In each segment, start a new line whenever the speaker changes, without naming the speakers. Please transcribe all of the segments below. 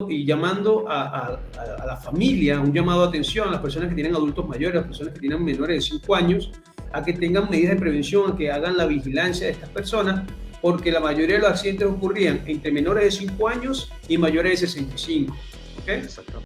y llamando a la familia, un llamado de atención a las personas que tienen adultos mayores, a las personas que tienen menores de 5 años, a que tengan medidas de prevención, a que hagan la vigilancia de estas personas, porque la mayoría de los accidentes ocurrían entre menores de 5 años y mayores de 65. ¿Okay?
Exacto.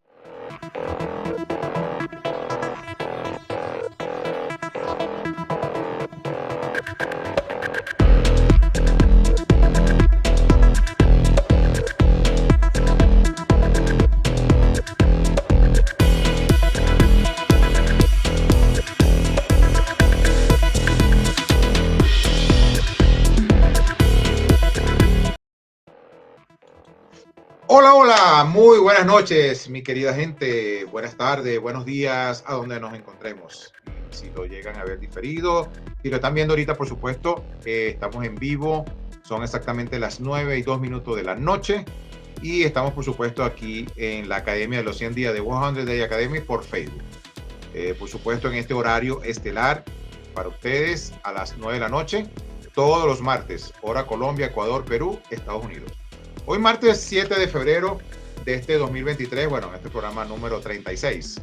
Hola, hola, muy buenas noches, mi querida gente. Buenas tardes, buenos días, a donde nos encontremos. Si lo llegan a ver diferido, si lo están viendo ahorita, por supuesto, estamos en vivo. Son exactamente las 9:02 de la noche. Y estamos, por supuesto, aquí en la Academia de los 100 días de 100 Day Academy por Facebook. Por supuesto, en este horario estelar para ustedes a las 9 de la noche, todos los martes, hora Colombia, Ecuador, Perú, Estados Unidos. Hoy martes 7 de febrero de este 2023, bueno, en este programa número 36,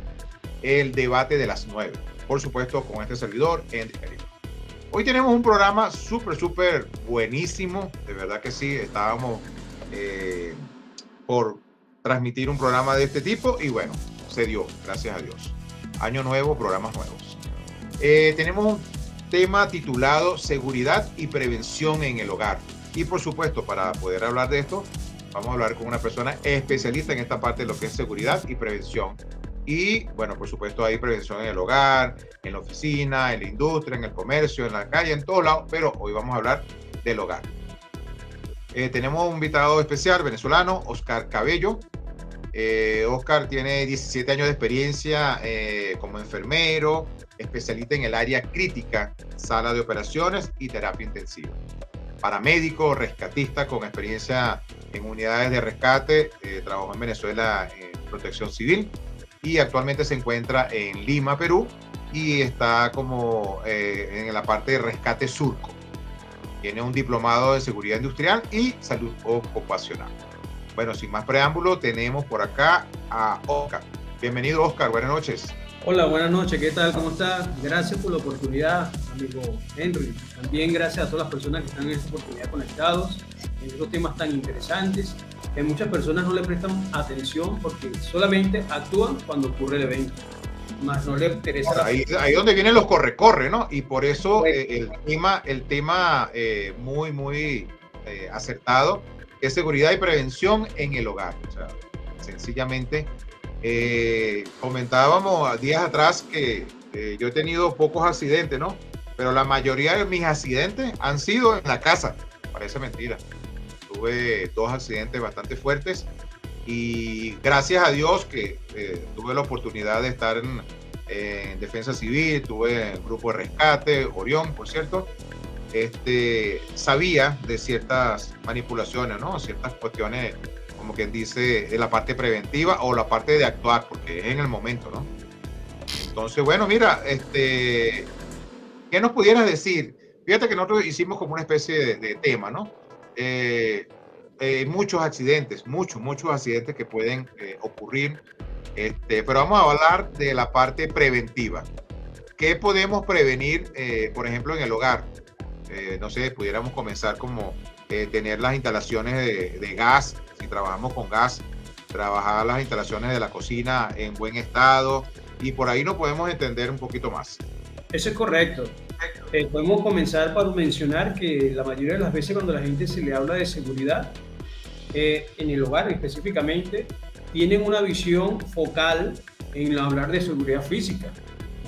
el debate de las 9, por supuesto con este servidor, Andy Eric. Hoy tenemos un programa súper buenísimo, de verdad que sí, estábamos por transmitir un programa de este tipo y bueno, se dio, gracias a Dios. Año nuevo, programas nuevos. Tenemos un tema titulado Seguridad y Prevención en el Hogar. Y por supuesto, para poder hablar de esto, vamos a hablar con una persona especialista en esta parte de lo que es seguridad y prevención. Y bueno, por supuesto, hay prevención en el hogar, en la oficina, en la industria, en el comercio, en la calle, en todos lados. Pero hoy vamos a hablar del hogar. Tenemos un invitado especial, venezolano, Oscar Cabello. Oscar tiene 17 años de experiencia como enfermero, especialista en el área crítica, sala de operaciones y terapia intensiva. Paramédico, rescatista con experiencia en unidades de rescate, trabajó en Venezuela en protección civil y actualmente se encuentra en Lima, Perú, y está como en la parte de rescate surco. Tiene un diplomado de seguridad industrial y salud ocupacional. Bueno, sin más preámbulo, tenemos por acá a Oscar. Bienvenido, Oscar, buenas noches.
Hola, buenas noches, ¿qué tal? ¿Cómo estás? Gracias por la oportunidad, amigo Henry. También gracias a todas las personas que están en esta oportunidad conectados en estos temas tan interesantes que muchas personas no le prestan atención porque solamente actúan cuando ocurre el evento, más no le interesa.
Ahí donde vienen los corre-corre, ¿no? Y por eso el tema muy acertado es seguridad y prevención en el hogar. O sea, sencillamente comentábamos días atrás que yo he tenido pocos accidentes, ¿no? Pero la mayoría de mis accidentes han sido en la casa. Parece mentira. Tuve 2 accidentes bastante fuertes y gracias a Dios que tuve la oportunidad de estar en defensa civil, tuve el grupo de rescate, Orión, por cierto. Sabía de ciertas manipulaciones, ¿no? Ciertas cuestiones, como quien dice, de la parte preventiva o la parte de actuar, porque es en el momento, ¿no? Entonces, bueno, mira, ¿qué nos pudieras decir? Fíjate que nosotros hicimos como una especie de tema, ¿no? Muchos accidentes, muchos accidentes que pueden ocurrir, pero vamos a hablar de la parte preventiva. ¿Qué podemos prevenir, por ejemplo, en el hogar? No sé, pudiéramos comenzar como tener las instalaciones de gas, si trabajamos con gas, trabajar las instalaciones de la cocina en buen estado y por ahí nos podemos entender un poquito más.
Eso es correcto. Podemos comenzar para mencionar que la mayoría de las veces cuando a la gente se le habla de seguridad, en el hogar específicamente, tienen una visión focal en hablar de seguridad física.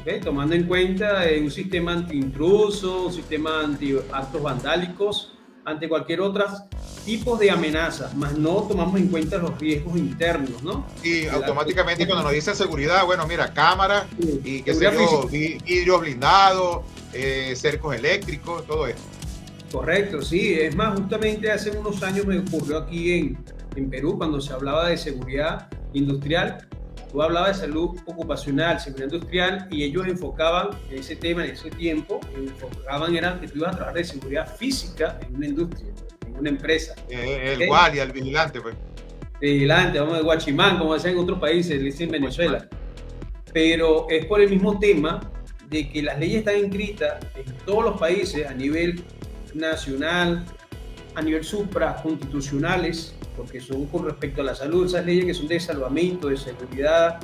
¿Okay? Tomando en cuenta un sistema anti-intruso, un sistema anti-actos vandálicos, ante cualquier otro tipo de amenazas, más no tomamos en cuenta los riesgos internos, ¿no?
Y automáticamente cuando nos dice seguridad, bueno, mira, cámaras y qué sé yo, vidrios blindados, cercos eléctricos, todo esto.
Correcto, sí. Es más, justamente hace unos años me ocurrió aquí en Perú, cuando se hablaba de seguridad industrial. Tú hablabas de salud ocupacional, seguridad industrial, y ellos enfocaban ese tema en ese tiempo, era que tú ibas a trabajar de seguridad física en una industria, en una empresa.
El guardia, el vigilante, pues.
vigilante, vamos de guachimán, como hacen en otros países, le dicen en Venezuela. Pero es por el mismo tema de que las leyes están inscritas en todos los países a nivel nacional, a nivel supraconstitucionales, porque son con respecto a la salud, esas leyes que son de salvamento, de seguridad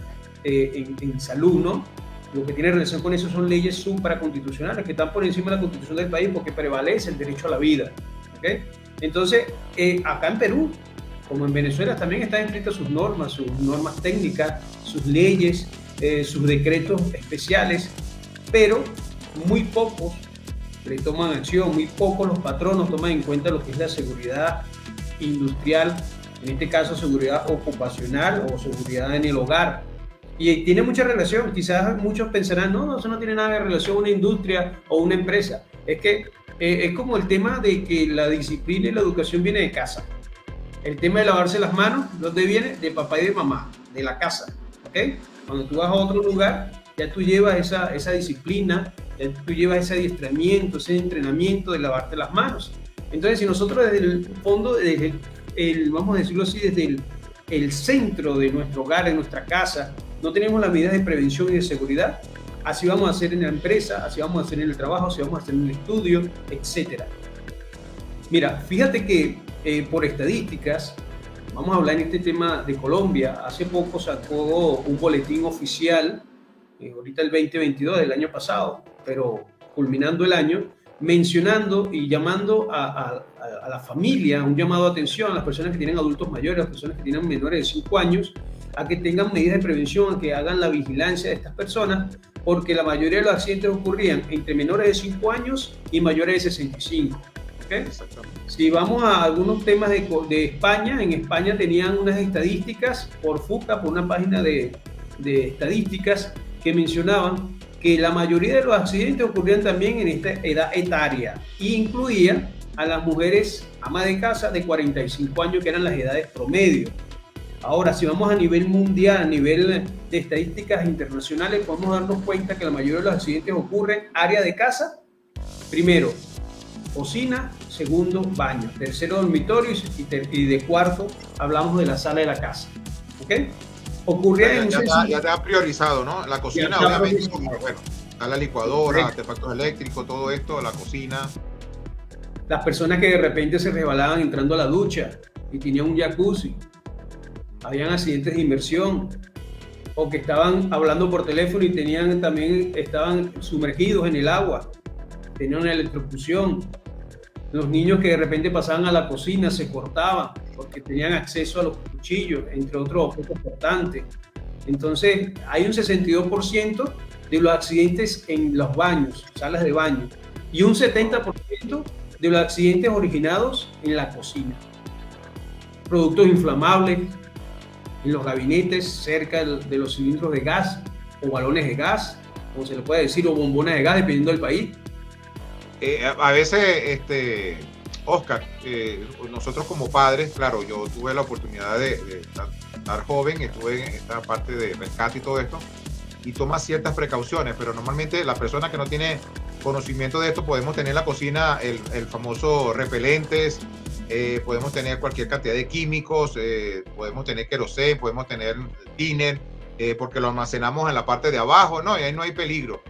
en salud, ¿no? Lo que tiene relación con eso son leyes supraconstitucionales que están por encima de la constitución del país porque prevalece el derecho a la vida, ¿okay? Entonces, acá en Perú, como en Venezuela, también están escritas sus normas técnicas, sus leyes, sus decretos especiales, pero muy pocos le toman acción, muy pocos los patronos toman en cuenta lo que es la seguridad industrial, en este caso seguridad ocupacional o seguridad en el hogar. Y tiene mucha relación, quizás muchos pensarán, no, eso no tiene nada de relación a una industria o una empresa. Es que es como el tema de que la disciplina y la educación viene de casa. El tema de lavarse las manos, ¿dónde viene? De papá y de mamá, de la casa, ¿ok? Cuando tú vas a otro lugar, ya tú llevas esa disciplina, ya tú llevas ese adiestramiento, ese entrenamiento de lavarte las manos. Entonces, si nosotros desde el fondo, desde vamos a decirlo así, desde el centro de nuestro hogar, en nuestra casa, no tenemos las medidas de prevención y de seguridad, así vamos a hacer en la empresa, así vamos a hacer en el trabajo, así vamos a hacer en el estudio, etc. Mira, fíjate que por estadísticas, vamos a hablar en este tema de Colombia, hace poco sacó un boletín oficial, ahorita el 2022 del año pasado, pero culminando el año, mencionando y llamando a la familia, un llamado de atención a las personas que tienen adultos mayores, a las personas que tienen menores de 5 años, a que tengan medidas de prevención, a que hagan la vigilancia de estas personas, porque la mayoría de los accidentes ocurrían entre menores de 5 años y mayores de 65. ¿Okay? Si vamos a algunos temas de España, en España tenían unas estadísticas por FUCA, por una página de estadísticas que mencionaban que la mayoría de los accidentes ocurrían también en esta edad etaria e incluía a las mujeres amas de casa de 45 años, que eran las edades promedio. Ahora, si vamos a nivel mundial, a nivel de estadísticas internacionales, podemos darnos cuenta que la mayoría de los accidentes ocurren área de casa, primero, cocina, segundo, baño, tercero, dormitorio y de cuarto hablamos de la sala de la casa. ¿Ok? Ocurría
ya te ha priorizado, ¿no? La cocina, obviamente, bueno, está la licuadora, artefactos eléctricos, todo esto, la cocina.
Las personas que de repente se resbalaban entrando a la ducha y tenían un jacuzzi, habían accidentes de inmersión, o que estaban hablando por teléfono y estaban sumergidos en el agua, tenían una electrocución. Los niños que de repente pasaban a la cocina se cortaban porque tenían acceso a los cuchillos, entre otros objetos cortantes. Entonces, hay un 62% de los accidentes en los baños, salas de baño, y un 70% de los accidentes originados en la cocina. Productos inflamables en los gabinetes, cerca de los cilindros de gas o balones de gas, como se le puede decir, o bombonas de gas, dependiendo del país.
A veces, Oscar, nosotros como padres, claro, yo tuve la oportunidad de estar joven, estuve en esta parte de rescate y todo esto, y toma ciertas precauciones, pero normalmente la persona que no tiene conocimiento de esto, podemos tener en la cocina el famoso repelentes, podemos tener cualquier cantidad de químicos, podemos tener queroseno, podemos tener thinner, porque lo almacenamos en la parte de abajo, ¿no? Y ahí no hay peligro.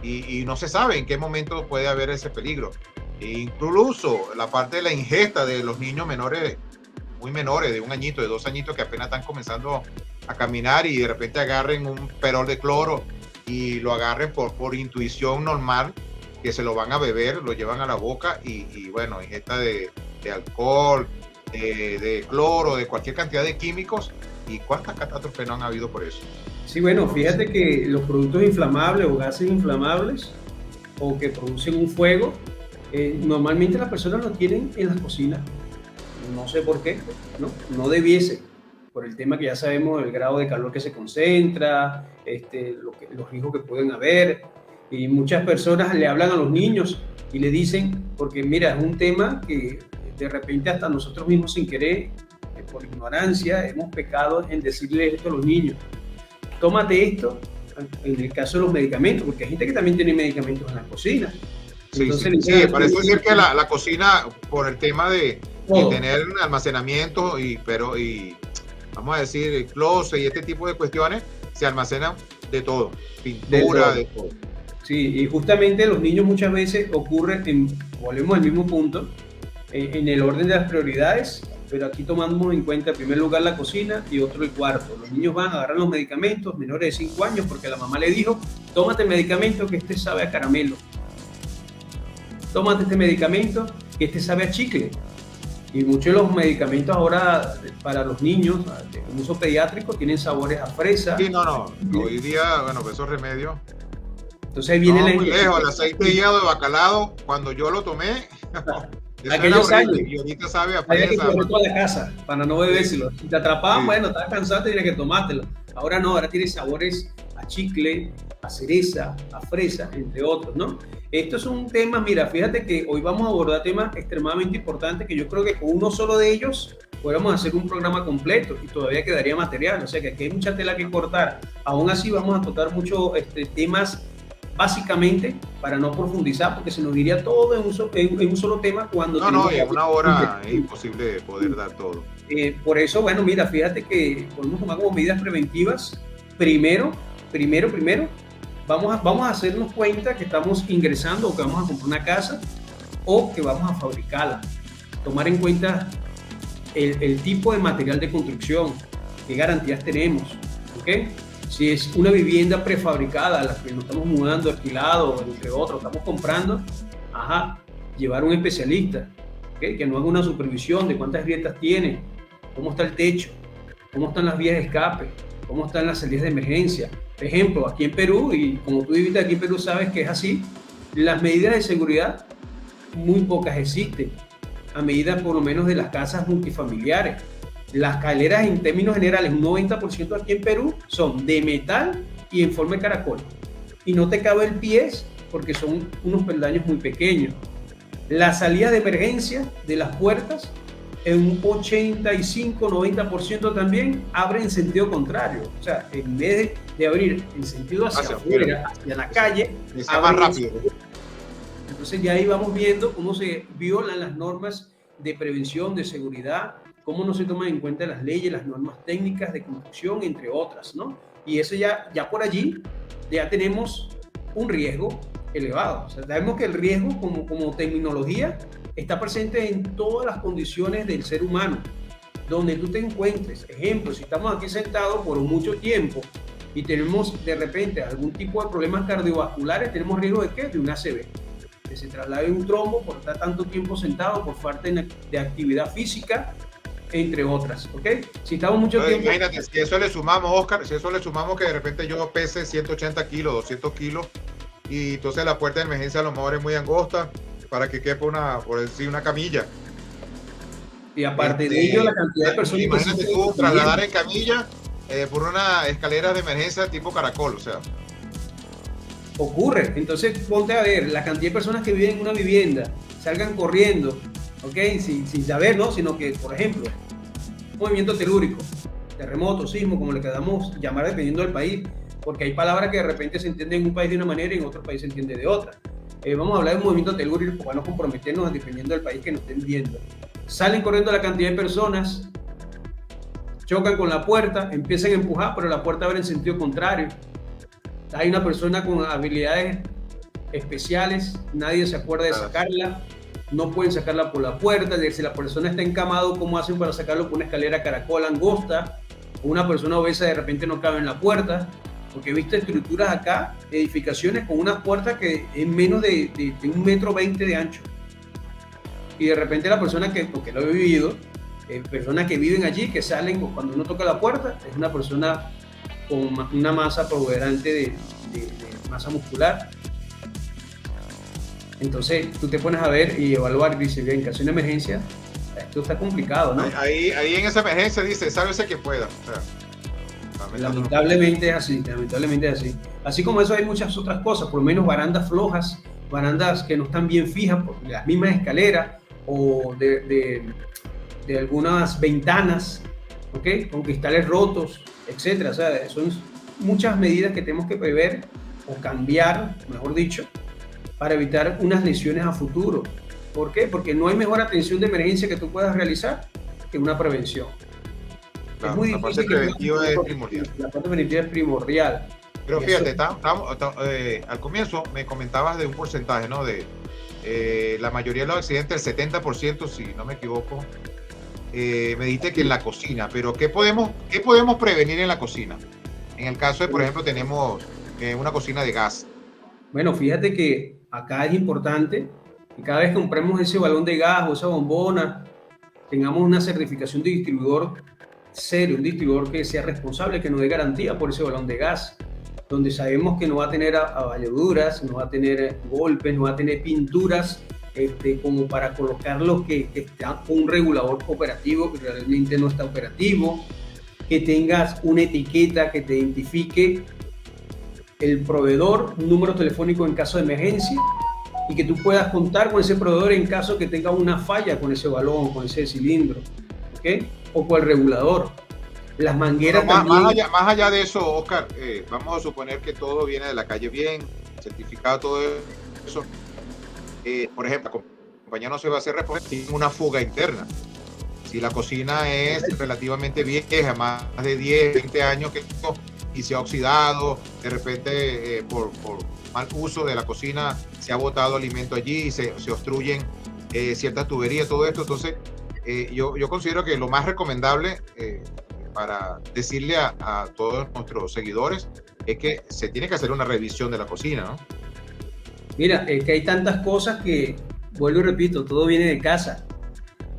Y no se sabe en qué momento puede haber ese peligro. E incluso la parte de la ingesta de los niños menores, muy menores, de 1 añito, de 2 añitos, que apenas están comenzando a caminar y de repente agarren un perol de cloro y lo agarren por intuición normal, que se lo van a beber, lo llevan a la boca y bueno, ingesta de alcohol, de cloro, de cualquier cantidad de químicos. ¿Y cuántas catástrofes no han habido por eso?
Sí, bueno, fíjate que los productos inflamables o gases inflamables o que producen un fuego, normalmente las personas lo tienen en las cocinas. No sé por qué, no debiese, por el tema que ya sabemos del grado de calor que se concentra, los riesgos que pueden haber. Y muchas personas le hablan a los niños y le dicen, porque mira, es un tema que de repente hasta nosotros mismos sin querer, por ignorancia, hemos pecado en decirle esto a los niños. Tómate esto, en el caso de los medicamentos, porque hay gente que también tiene medicamentos en la cocina.
Sí, entonces, sí, parece ser que la cocina, por el tema de tener almacenamiento y vamos a decir, el closet y este tipo de cuestiones, se almacenan de todo, pintura, de todo.
Sí, y justamente los niños muchas veces volvemos al mismo punto, en el orden de las prioridades, pero aquí tomamos en cuenta en primer lugar la cocina y otro el cuarto. Los niños van a agarrar los medicamentos menores de 5 años porque la mamá le dijo, tómate el medicamento que este sabe a caramelo. Tómate este medicamento que este sabe a chicle. Y muchos de los medicamentos ahora para los niños de uso pediátrico tienen sabores a fresa.
Sí, no. Hoy día, bueno, pues esos remedios.
Entonces ahí viene
muy lejos, el aceite de hígado de bacalao, cuando yo lo tomé,
aquellos años,
y ahorita sabe a
había que
fresa.
comer toda la casa para no bebérselo. Si te atrapaban, bueno, estabas cansado, tenías que tomártelo. Ahora no, ahora tiene sabores a chicle, a cereza, a fresa, entre otros, ¿no? Estos son temas, mira, fíjate que hoy vamos a abordar temas extremadamente importantes que yo creo que con uno solo de ellos podríamos hacer un programa completo y todavía quedaría material, o sea que aquí hay mucha tela que cortar. Aún así vamos a tocar muchos temas básicamente para no profundizar, porque se nos iría todo en un solo tema cuando...
No, en una hora es imposible poder dar todo.
Por eso, bueno, mira, fíjate que podemos tomar como medidas preventivas. Primero, vamos a hacernos cuenta que estamos ingresando o que vamos a comprar una casa o que vamos a fabricarla. Tomar en cuenta el tipo de material de construcción, qué garantías tenemos, ¿ok? Si es una vivienda prefabricada, la que nos estamos mudando, alquilado, entre otros, estamos comprando, llevar un especialista, ¿okay? Que no haga una supervisión de cuántas grietas tiene, cómo está el techo, cómo están las vías de escape, cómo están las salidas de emergencia. Por ejemplo, aquí en Perú, y como tú viviste aquí en Perú sabes que es así, las medidas de seguridad muy pocas existen, a medida por lo menos de las casas multifamiliares. Las escaleras en términos generales, un 90% aquí en Perú son de metal y en forma de caracol. Y no te cabe el pie porque son unos peldaños muy pequeños. La salida de emergencia de las puertas en un 85-90% también abre en sentido contrario. O sea, en vez de abrir en sentido hacia afuera, hacia la calle,
abre más rápido.
Entonces ya ahí vamos viendo cómo se violan las normas de prevención, de seguridad, cómo no se toman en cuenta las leyes, las normas técnicas de construcción, entre otras, ¿no? Y eso ya por allí ya tenemos un riesgo elevado. O sea, sabemos que el riesgo como terminología está presente en todas las condiciones del ser humano, donde tú te encuentres. Ejemplo, si estamos aquí sentados por mucho tiempo y tenemos de repente algún tipo de problemas cardiovasculares, tenemos riesgo de ¿qué? De un ACV, que se traslade un trombo por estar tanto tiempo sentado, por falta de actividad física, entre otras, ¿ok? Si estamos mucho tiempo...
Imagínate, si eso le sumamos, Oscar, si eso le sumamos que de repente yo pese 180 kilos, 200 kilos, y entonces la puerta de emergencia a lo mejor es muy angosta para que quepa una camilla.
Y aparte de ello, la cantidad de personas...
Imagínate tú trasladar en camilla por una escalera de emergencia tipo caracol, o sea...
Ocurre. Entonces, ponte a ver, la cantidad de personas que viven en una vivienda, salgan corriendo, ¿ok? Sin saber, ¿no? Sino que, por ejemplo, movimiento telúrico, terremoto, sismo, como le queramos llamar dependiendo del país, porque hay palabras que de repente se entienden en un país de una manera y en otro país se entiende de otra. Vamos a hablar de movimiento telúrico para no comprometernos dependiendo del país que nos estén viendo. Salen corriendo la cantidad de personas, chocan con la puerta, empiezan a empujar, pero la puerta abre en sentido contrario. Hay una persona con habilidades especiales, nadie se acuerda de sacarla, no pueden sacarla por la puerta. Si la persona está encamado, ¿cómo hacen para sacarlo por una escalera caracol angosta? Una persona obesa de repente no cabe en la puerta, porque he visto estructuras acá, edificaciones con una puerta que es menos de 1,20 metros de ancho. Y de repente la persona porque lo he vivido, personas que viven allí, que salen cuando uno toca la puerta, es una persona con una masa protuberante de masa muscular. Entonces tú te pones a ver y evaluar y dices, bien, en caso de una emergencia, esto está complicado, ¿no?
Ahí en esa emergencia dice, sálvese que pueda. O sea,
lamentablemente es así. Así como eso hay muchas otras cosas, por lo menos barandas flojas, barandas que no están bien fijas, por las mismas escaleras o de algunas ventanas, ¿ok? Con cristales rotos, etcétera. O sea, son muchas medidas que tenemos que prever o cambiar, mejor dicho, para evitar unas lesiones a futuro. ¿Por qué? Porque no hay mejor atención de emergencia que tú puedas realizar que una prevención. Es
claro.
muy
La parte
difícil que puedas
preventiva
tener
es
protección.
primordial.
La parte preventiva es primordial.
Pero
Eso,
fíjate, al comienzo me comentabas de un porcentaje, ¿no? De la mayoría de los accidentes, el 70%, si no me equivoco, me dijiste que en la cocina, pero qué podemos prevenir en la cocina? En el caso de, por ejemplo, tenemos una cocina de gas.
bueno, fíjate que acá es importante que cada vez que compremos ese balón de gas o esa bombona, tengamos una certificación de distribuidor serio, un distribuidor que sea responsable, que nos dé garantía por ese balón de gas, donde sabemos que no va a tener aballaduras, no va a tener golpes, no va a tener pinturas como para colocarlo que está con un regulador operativo que realmente no está operativo, que tengas una etiqueta que te identifique el proveedor, un número telefónico en caso de emergencia y que tú puedas contar con ese proveedor en caso que tenga una falla con ese balón, con ese cilindro, ¿ok? O con el regulador. Las mangueras
Bueno,
también.
más allá de eso, Oscar, vamos a suponer que todo viene de la calle bien, certificado, todo eso. Por ejemplo, la compañía no se va a hacer responsable de una fuga interna. Si la cocina es relativamente vieja, más de 10, 20 años y se ha oxidado, de repente por mal uso de la cocina se ha botado alimento allí y se obstruyen ciertas tuberías, todo esto. Entonces, yo considero que lo más recomendable para decirle a todos nuestros seguidores es que se tiene que hacer una revisión de la cocina, ¿no?
Mira, es que hay tantas cosas que, vuelvo y repito, todo viene de casa.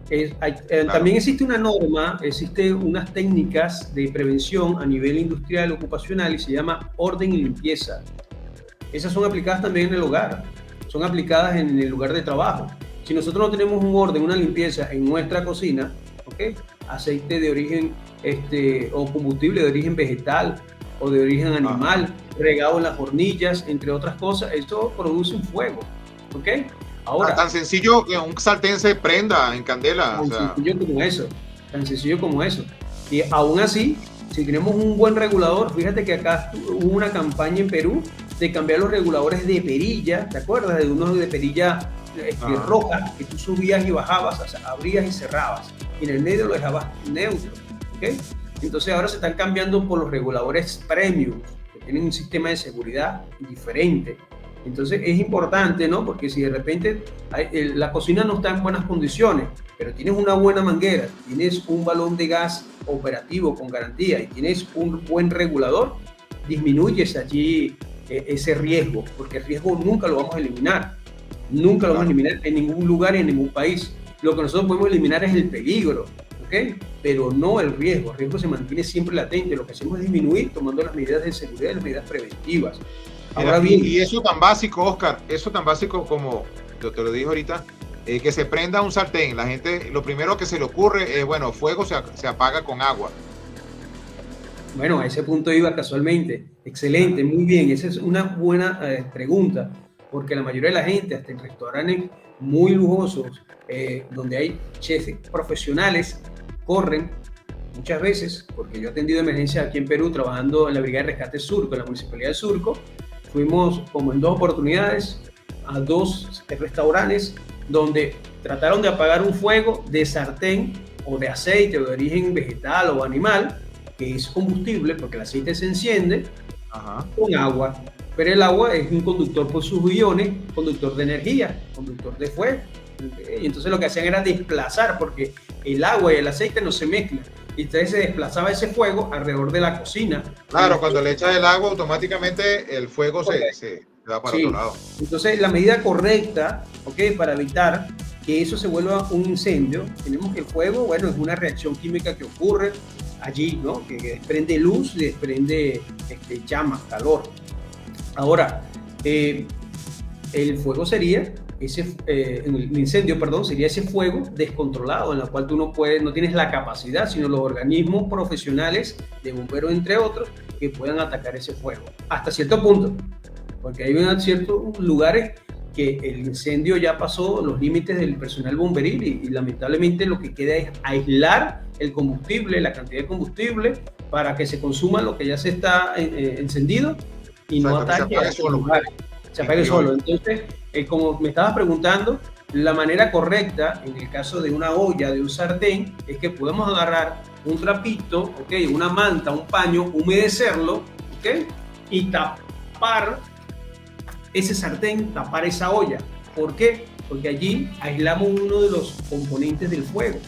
Claro.
También existe una norma, existe unas técnicas de prevención a nivel industrial ocupacional y se llama orden y limpieza. Esas son aplicadas también en el hogar, son aplicadas en el lugar de trabajo. Si nosotros no tenemos un orden, una limpieza en nuestra cocina, ¿ok? Aceite de origen o combustible de origen vegetal o de origen animal, regado en las hornillas, entre otras cosas, eso produce un fuego, ¿ok? Ahora,
tan sencillo que un sartén se prenda en candela.
tan sencillo como eso, tan sencillo como eso. Y aún así, si tenemos un buen regulador, fíjate que acá hubo una campaña en Perú de cambiar los reguladores de perilla, ¿te acuerdas? De unos de perilla roja, que tú subías y bajabas, o sea, abrías y cerrabas, y en el medio lo dejabas neutro, ¿ok? Entonces ahora se están cambiando por los reguladores premium, que tienen un sistema de seguridad diferente. Entonces es importante, ¿no? Porque si de repente la cocina no está en buenas condiciones, pero tienes una buena manguera, tienes un balón de gas operativo con garantía y tienes un buen regulador, disminuyes allí ese riesgo, porque el riesgo nunca lo vamos a eliminar, nunca lo vamos a eliminar en ningún lugar y en ningún país. Lo que nosotros podemos eliminar es el peligro, ¿ok? Pero no el riesgo. El riesgo se mantiene siempre latente. Lo que hacemos es disminuir tomando las medidas de seguridad y las medidas preventivas.
Ahora bien, y eso tan básico, Oscar, eso tan básico como yo te lo dije ahorita, que se prenda un sartén. La gente, lo primero que se le ocurre es, bueno, fuego se apaga con agua.
Bueno, a ese punto iba casualmente. Excelente, muy bien. Esa es una buena pregunta, porque la mayoría de la gente, hasta en restaurantes muy lujosos, donde hay chefs profesionales, corren muchas veces, porque yo he atendido emergencias aquí en Perú trabajando en la Brigada de Rescate Surco, en la Municipalidad de Surco. Fuimos como en 2 oportunidades a 2 restaurantes donde trataron de apagar un fuego de sartén o de aceite o de origen vegetal o animal, que es combustible porque el aceite se enciende con agua. Pero el agua es un conductor por sus iones, conductor de energía, conductor de fuego. Y entonces lo que hacían era desplazar, porque el agua y el aceite no se mezclan. Y entonces se desplazaba ese fuego alrededor de la cocina.
Claro, cuando le echas el agua, automáticamente el fuego se va para otro lado.
Entonces, la medida correcta, ¿ok? Para evitar que eso se vuelva un incendio, tenemos que el fuego, bueno, es una reacción química que ocurre allí, ¿no? Que desprende luz y desprende llama, calor. Ahora, el fuego sería el incendio, perdón, sería ese fuego descontrolado en el cual tú no tienes la capacidad, sino los organismos profesionales de bomberos, entre otros, que puedan atacar ese fuego. Hasta cierto punto, porque hay ciertos lugares que el incendio ya pasó los límites del personal bomberil y lamentablemente lo que queda es aislar el combustible, la cantidad de combustible, para que se consuma lo que ya se está encendido y no ataque a esos lugares. Se apague solo. Entonces, como me estabas preguntando, la manera correcta, en el caso de una olla, de un sartén, es que podemos agarrar un trapito, ¿ok? Una manta, un paño, humedecerlo, ¿ok? Y tapar ese sartén, tapar esa olla. ¿Por qué? Porque allí aislamos uno de los componentes del fuego.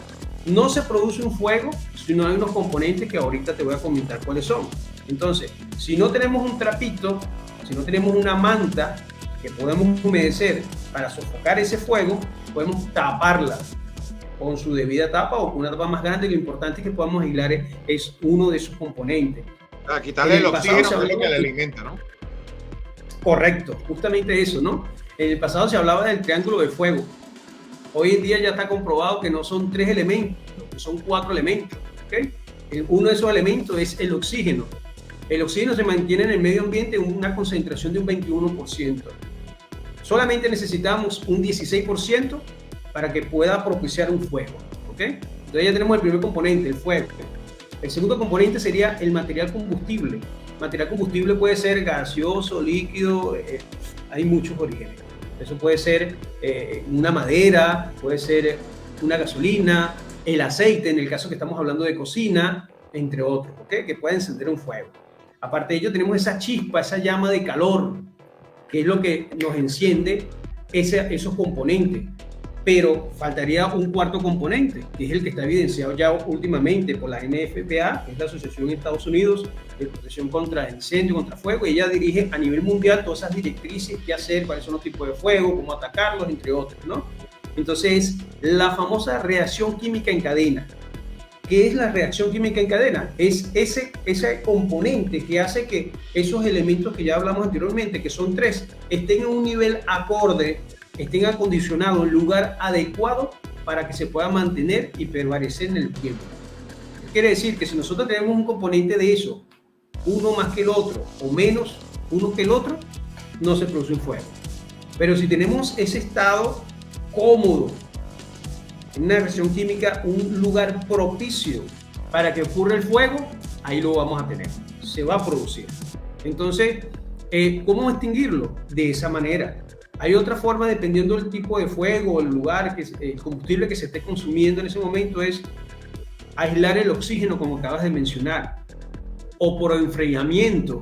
No se produce un fuego si no hay unos componentes que ahorita te voy a comentar cuáles son. Entonces, si no tenemos un trapito, si no tenemos una manta que podemos humedecer para sofocar ese fuego, podemos taparla con su debida tapa o con una tapa más grande. Lo importante es que podamos aislar es uno de esos componentes.
Quitarle el oxígeno, que es lo que le alimenta, ¿no?
Correcto, justamente eso, ¿no? En el pasado se hablaba del triángulo de fuego. Hoy en día ya está comprobado que no son 3 elementos, que son 4 elementos, ¿ok? Uno de esos elementos es el oxígeno. El oxígeno se mantiene en el medio ambiente en una concentración de un 21%. Solamente necesitamos un 16% para que pueda propiciar un fuego, ¿ok? Entonces ya tenemos el primer componente, el fuego. El segundo componente sería el material combustible. Material combustible puede ser gaseoso, líquido, hay muchos orígenes. Eso puede ser una madera, puede ser una gasolina, el aceite, en el caso que estamos hablando de cocina, entre otros, ¿ok? Que puede encender un fuego. Aparte de ello, tenemos esa chispa, esa llama de calor, que es lo que nos enciende esos componentes. Pero faltaría un cuarto componente, que es el que está evidenciado ya últimamente por la NFPA, que es la Asociación en Estados Unidos de Protección contra Incendio, contra Fuego, y ella dirige a nivel mundial todas esas directrices, qué hacer, cuáles son los tipos de fuego, cómo atacarlos, entre otros, ¿no? Entonces, la famosa reacción química en cadena. ¿Qué es la reacción química en cadena? Es ese componente que hace que esos elementos que ya hablamos anteriormente, que son 3, estén en un nivel acorde, estén acondicionados en lugar adecuado para que se pueda mantener y prevalecer en el tiempo. Quiere decir que si nosotros tenemos un componente de eso, uno más que el otro o menos uno que el otro, no se produce un fuego. Pero si tenemos ese estado cómodo, en una reacción química, un lugar propicio para que ocurra el fuego, ahí lo vamos a tener, se va a producir. Entonces, ¿cómo extinguirlo? De esa manera. Hay otra forma, dependiendo del tipo de fuego, el lugar, el combustible que se esté consumiendo en ese momento, es aislar el oxígeno, como acabas de mencionar, o por enfriamiento,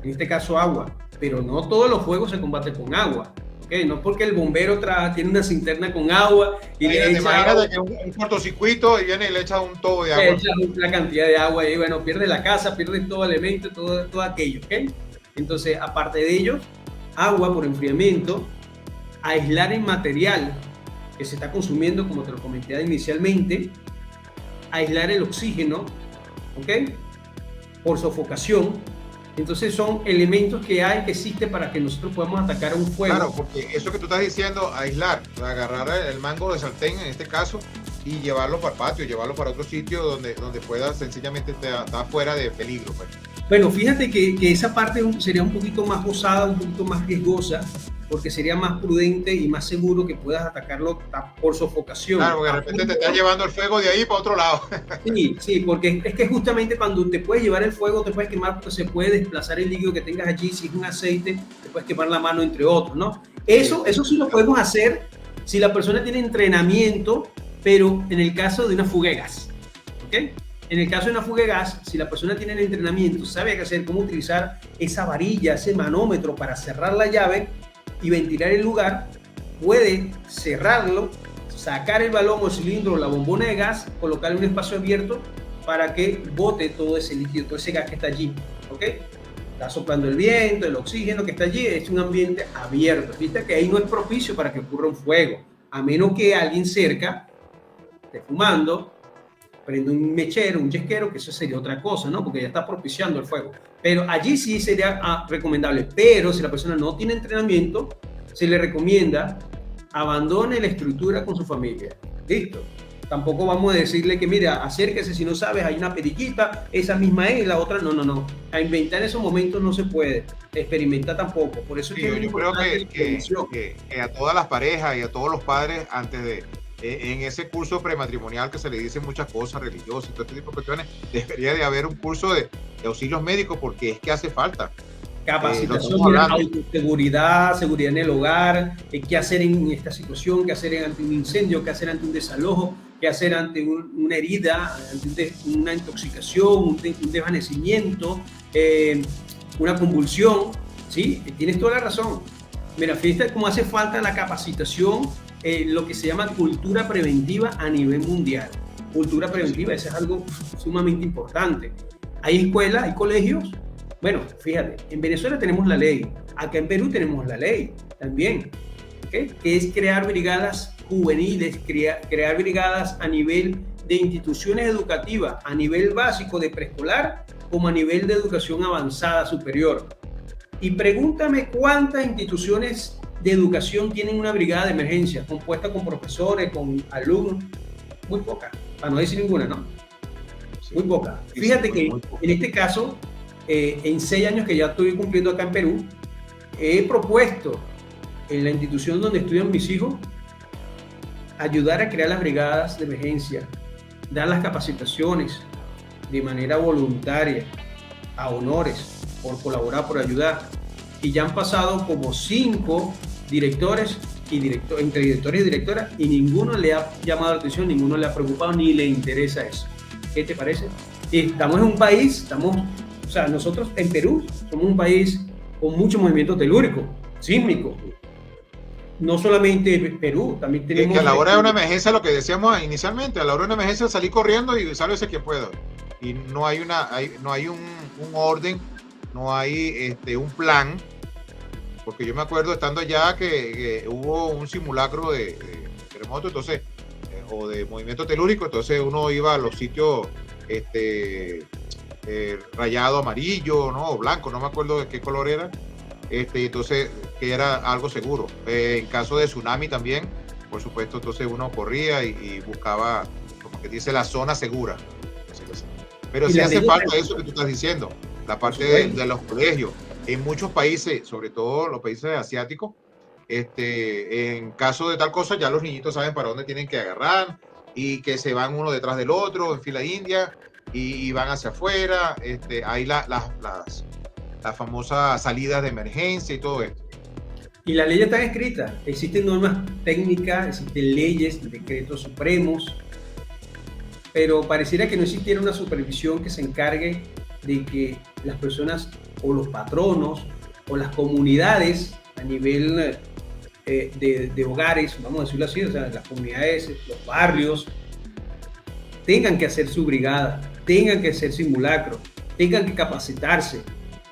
en este caso agua, pero no todos los fuegos se combaten con agua. Okay, no porque el bombero tiene una cinterna con agua y le echa agua,
que un cortocircuito y viene y le echa un tubo de agua.
Le echa una cantidad de agua y bueno, pierde la casa, pierde todo elemento, todo aquello. ¿Okay? Entonces, aparte de ello, agua por enfriamiento, aislar el material que se está consumiendo, como te lo comenté inicialmente, aislar el oxígeno, ¿ok? Por sofocación. Entonces son elementos que existen para que nosotros podamos atacar a un fuego.
Claro, porque eso que tú estás diciendo, aislar, agarrar el mango de sartén en este caso y llevarlo para el patio, llevarlo para otro sitio donde pueda sencillamente estar fuera de peligro. Pues.
Bueno, fíjate que esa parte sería un poquito más osada, un poquito más riesgosa, porque sería más prudente y más seguro que puedas atacarlo por sofocación.
Claro, porque de repente te estás llevando el fuego de ahí para otro lado.
Sí, porque es que justamente cuando te puedes llevar el fuego, te puedes quemar, porque se puede desplazar el líquido que tengas allí. Si es un aceite, te puedes quemar la mano, entre otros, ¿no? Eso sí lo podemos hacer si la persona tiene entrenamiento, pero en el caso de una fuga de gas, ¿ok? En el caso de una fuga de gas, si la persona tiene el entrenamiento, sabe qué hacer, cómo utilizar esa varilla, ese manómetro para cerrar la llave y ventilar el lugar, puede cerrarlo, sacar el balón o el cilindro o la bombona de gas, colocarle un espacio abierto para que bote todo ese líquido, todo ese gas que está allí, ¿ok? Está soplando el viento, el oxígeno que está allí, es un ambiente abierto. Viste que ahí no es propicio para que ocurra un fuego, a menos que alguien cerca esté fumando, prende un mechero, un yesquero, que eso sería otra cosa, ¿no? Porque ya está propiciando el fuego. Pero allí sí sería recomendable. Pero si la persona no tiene entrenamiento, se le recomienda abandone la estructura con su familia. ¿Listo? Tampoco vamos a decirle que, mira, acérquese si no sabes, hay una perillita, esa misma es, la otra no. A inventar en esos momentos no se puede. Experimenta tampoco. Por eso
sí, yo creo que a todas las parejas y a todos los padres, antes de en ese curso prematrimonial que se le dicen muchas cosas religiosas y todo este tipo de cuestiones, debería de haber un curso de auxilios médicos, porque es que hace falta.
Capacitación, seguridad en el hogar, qué hacer en esta situación, qué hacer ante un incendio, qué hacer ante un desalojo. qué hacer ante una herida, ante una intoxicación, un desvanecimiento, una convulsión, ¿sí? Tienes toda la razón. Mira, fíjate cómo hace falta la capacitación, lo que se llama cultura preventiva a nivel mundial. Cultura preventiva, eso es algo sumamente importante. Hay escuelas, hay colegios. Bueno, fíjate, en Venezuela tenemos la ley, acá en Perú tenemos la ley también, ¿okay? Que es crear brigadas juveniles, crear brigadas a nivel de instituciones educativas, a nivel básico de preescolar como a nivel de educación avanzada superior. Y pregúntame cuántas instituciones de educación tienen una brigada de emergencia compuesta con profesores, con alumnos. Muy pocas, para no decir ninguna, ¿no? Muy poca. Fíjate que en este caso, en 6 años que ya estoy cumpliendo acá en Perú, he propuesto en la institución donde estudian mis hijos ayudar a crear las brigadas de emergencia, dar las capacitaciones de manera voluntaria, a honores, por colaborar, por ayudar. Y ya han pasado como 5 directores entre directores y directoras, y ninguno le ha llamado la atención, ninguno le ha preocupado ni le interesa eso. ¿Qué te parece? Estamos en un país, o sea, nosotros en Perú somos un país con mucho movimiento telúrico, sísmico. No solamente Perú, también tenemos...
Que a la hora de una emergencia, lo que decíamos inicialmente, a la hora de una emergencia salí corriendo y sálvese quien pueda. Y no hay un orden, no hay un plan, porque yo me acuerdo estando allá que hubo un simulacro de terremoto, entonces, o de movimiento telúrico, entonces uno iba a los sitios rayado amarillo, ¿no? O blanco, no me acuerdo de qué color era, entonces que era algo seguro. En caso de tsunami también, por supuesto, entonces uno corría y buscaba, como que dice, la zona segura. Pero sí hace falta eso que tú estás diciendo, la parte de los colegios. En muchos países, sobre todo los países asiáticos, en caso de tal cosa, ya los niñitos saben para dónde tienen que agarrar y que se van uno detrás del otro en fila india y van hacia afuera. Hay las famosas salidas de emergencia y todo esto.
Y las leyes están escritas, existen normas técnicas, existen leyes, decretos supremos, pero pareciera que no existiera una supervisión que se encargue de que las personas o los patronos o las comunidades a nivel de hogares, vamos a decirlo así, o sea, las comunidades, los barrios, tengan que hacer su brigada, tengan que hacer simulacro, tengan que capacitarse,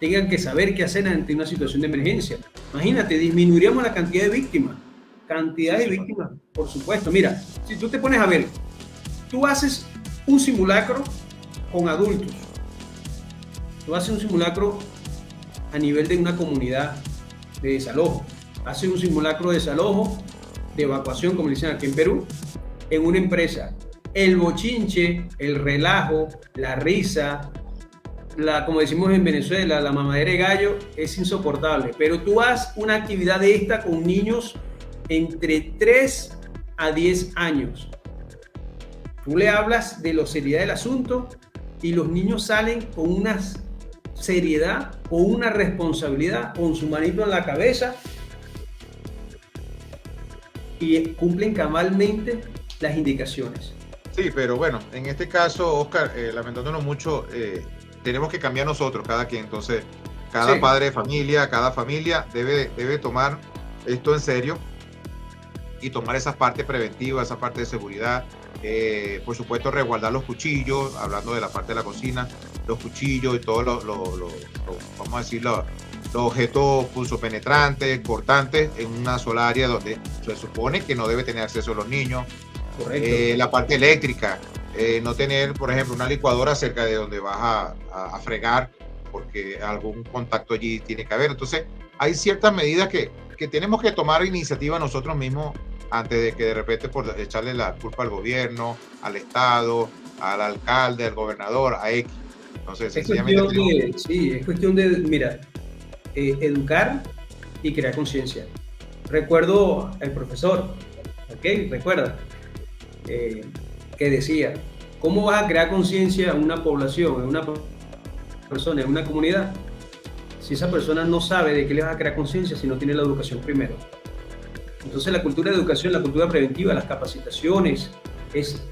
tengan que saber qué hacer ante una situación de emergencia. Imagínate, disminuiríamos la cantidad de víctimas. Cantidad de víctimas, por supuesto. Mira, si tú te pones a ver, tú haces un simulacro con adultos, tú haces un simulacro a nivel de una comunidad de desalojo, haces un simulacro de desalojo, de evacuación, como dicen aquí en Perú, en una empresa. El bochinche, el relajo, la risa, como decimos en Venezuela, la mamadera de gallo es insoportable, pero tú haz una actividad de esta con niños entre 3 a 10 años. Tú le hablas de la seriedad del asunto y los niños salen con una seriedad, con una responsabilidad, con su manito en la cabeza y cumplen cabalmente las indicaciones.
Sí, pero bueno, en este caso, Oscar, lamentándonos mucho, tenemos que cambiar nosotros, cada quien. Entonces, cada padre de familia, cada familia debe tomar esto en serio y tomar esa parte preventiva, esa parte de seguridad. Por supuesto, resguardar los cuchillos, hablando de la parte de la cocina, los cuchillos y todos los vamos a decir, los objetos punzopenetrantes, cortantes, en una sola área donde se supone que no debe tener acceso los niños. Correcto. La parte eléctrica, no tener, por ejemplo, una licuadora cerca de donde vas a fregar, porque algún contacto allí tiene que haber. Entonces, hay ciertas medidas que tenemos que tomar iniciativa nosotros mismos antes de que de repente por echarle la culpa al gobierno, al Estado, al alcalde, al gobernador, a X. Entonces,
es cuestión de, mira, educar y crear conciencia. Recuerdo el profesor, ¿ok? Recuerda, que decía, ¿cómo vas a crear conciencia en una población, en una persona, en una comunidad, si esa persona no sabe de qué le vas a crear conciencia si no tiene la educación primero? Entonces la cultura de educación, la cultura preventiva, las capacitaciones, es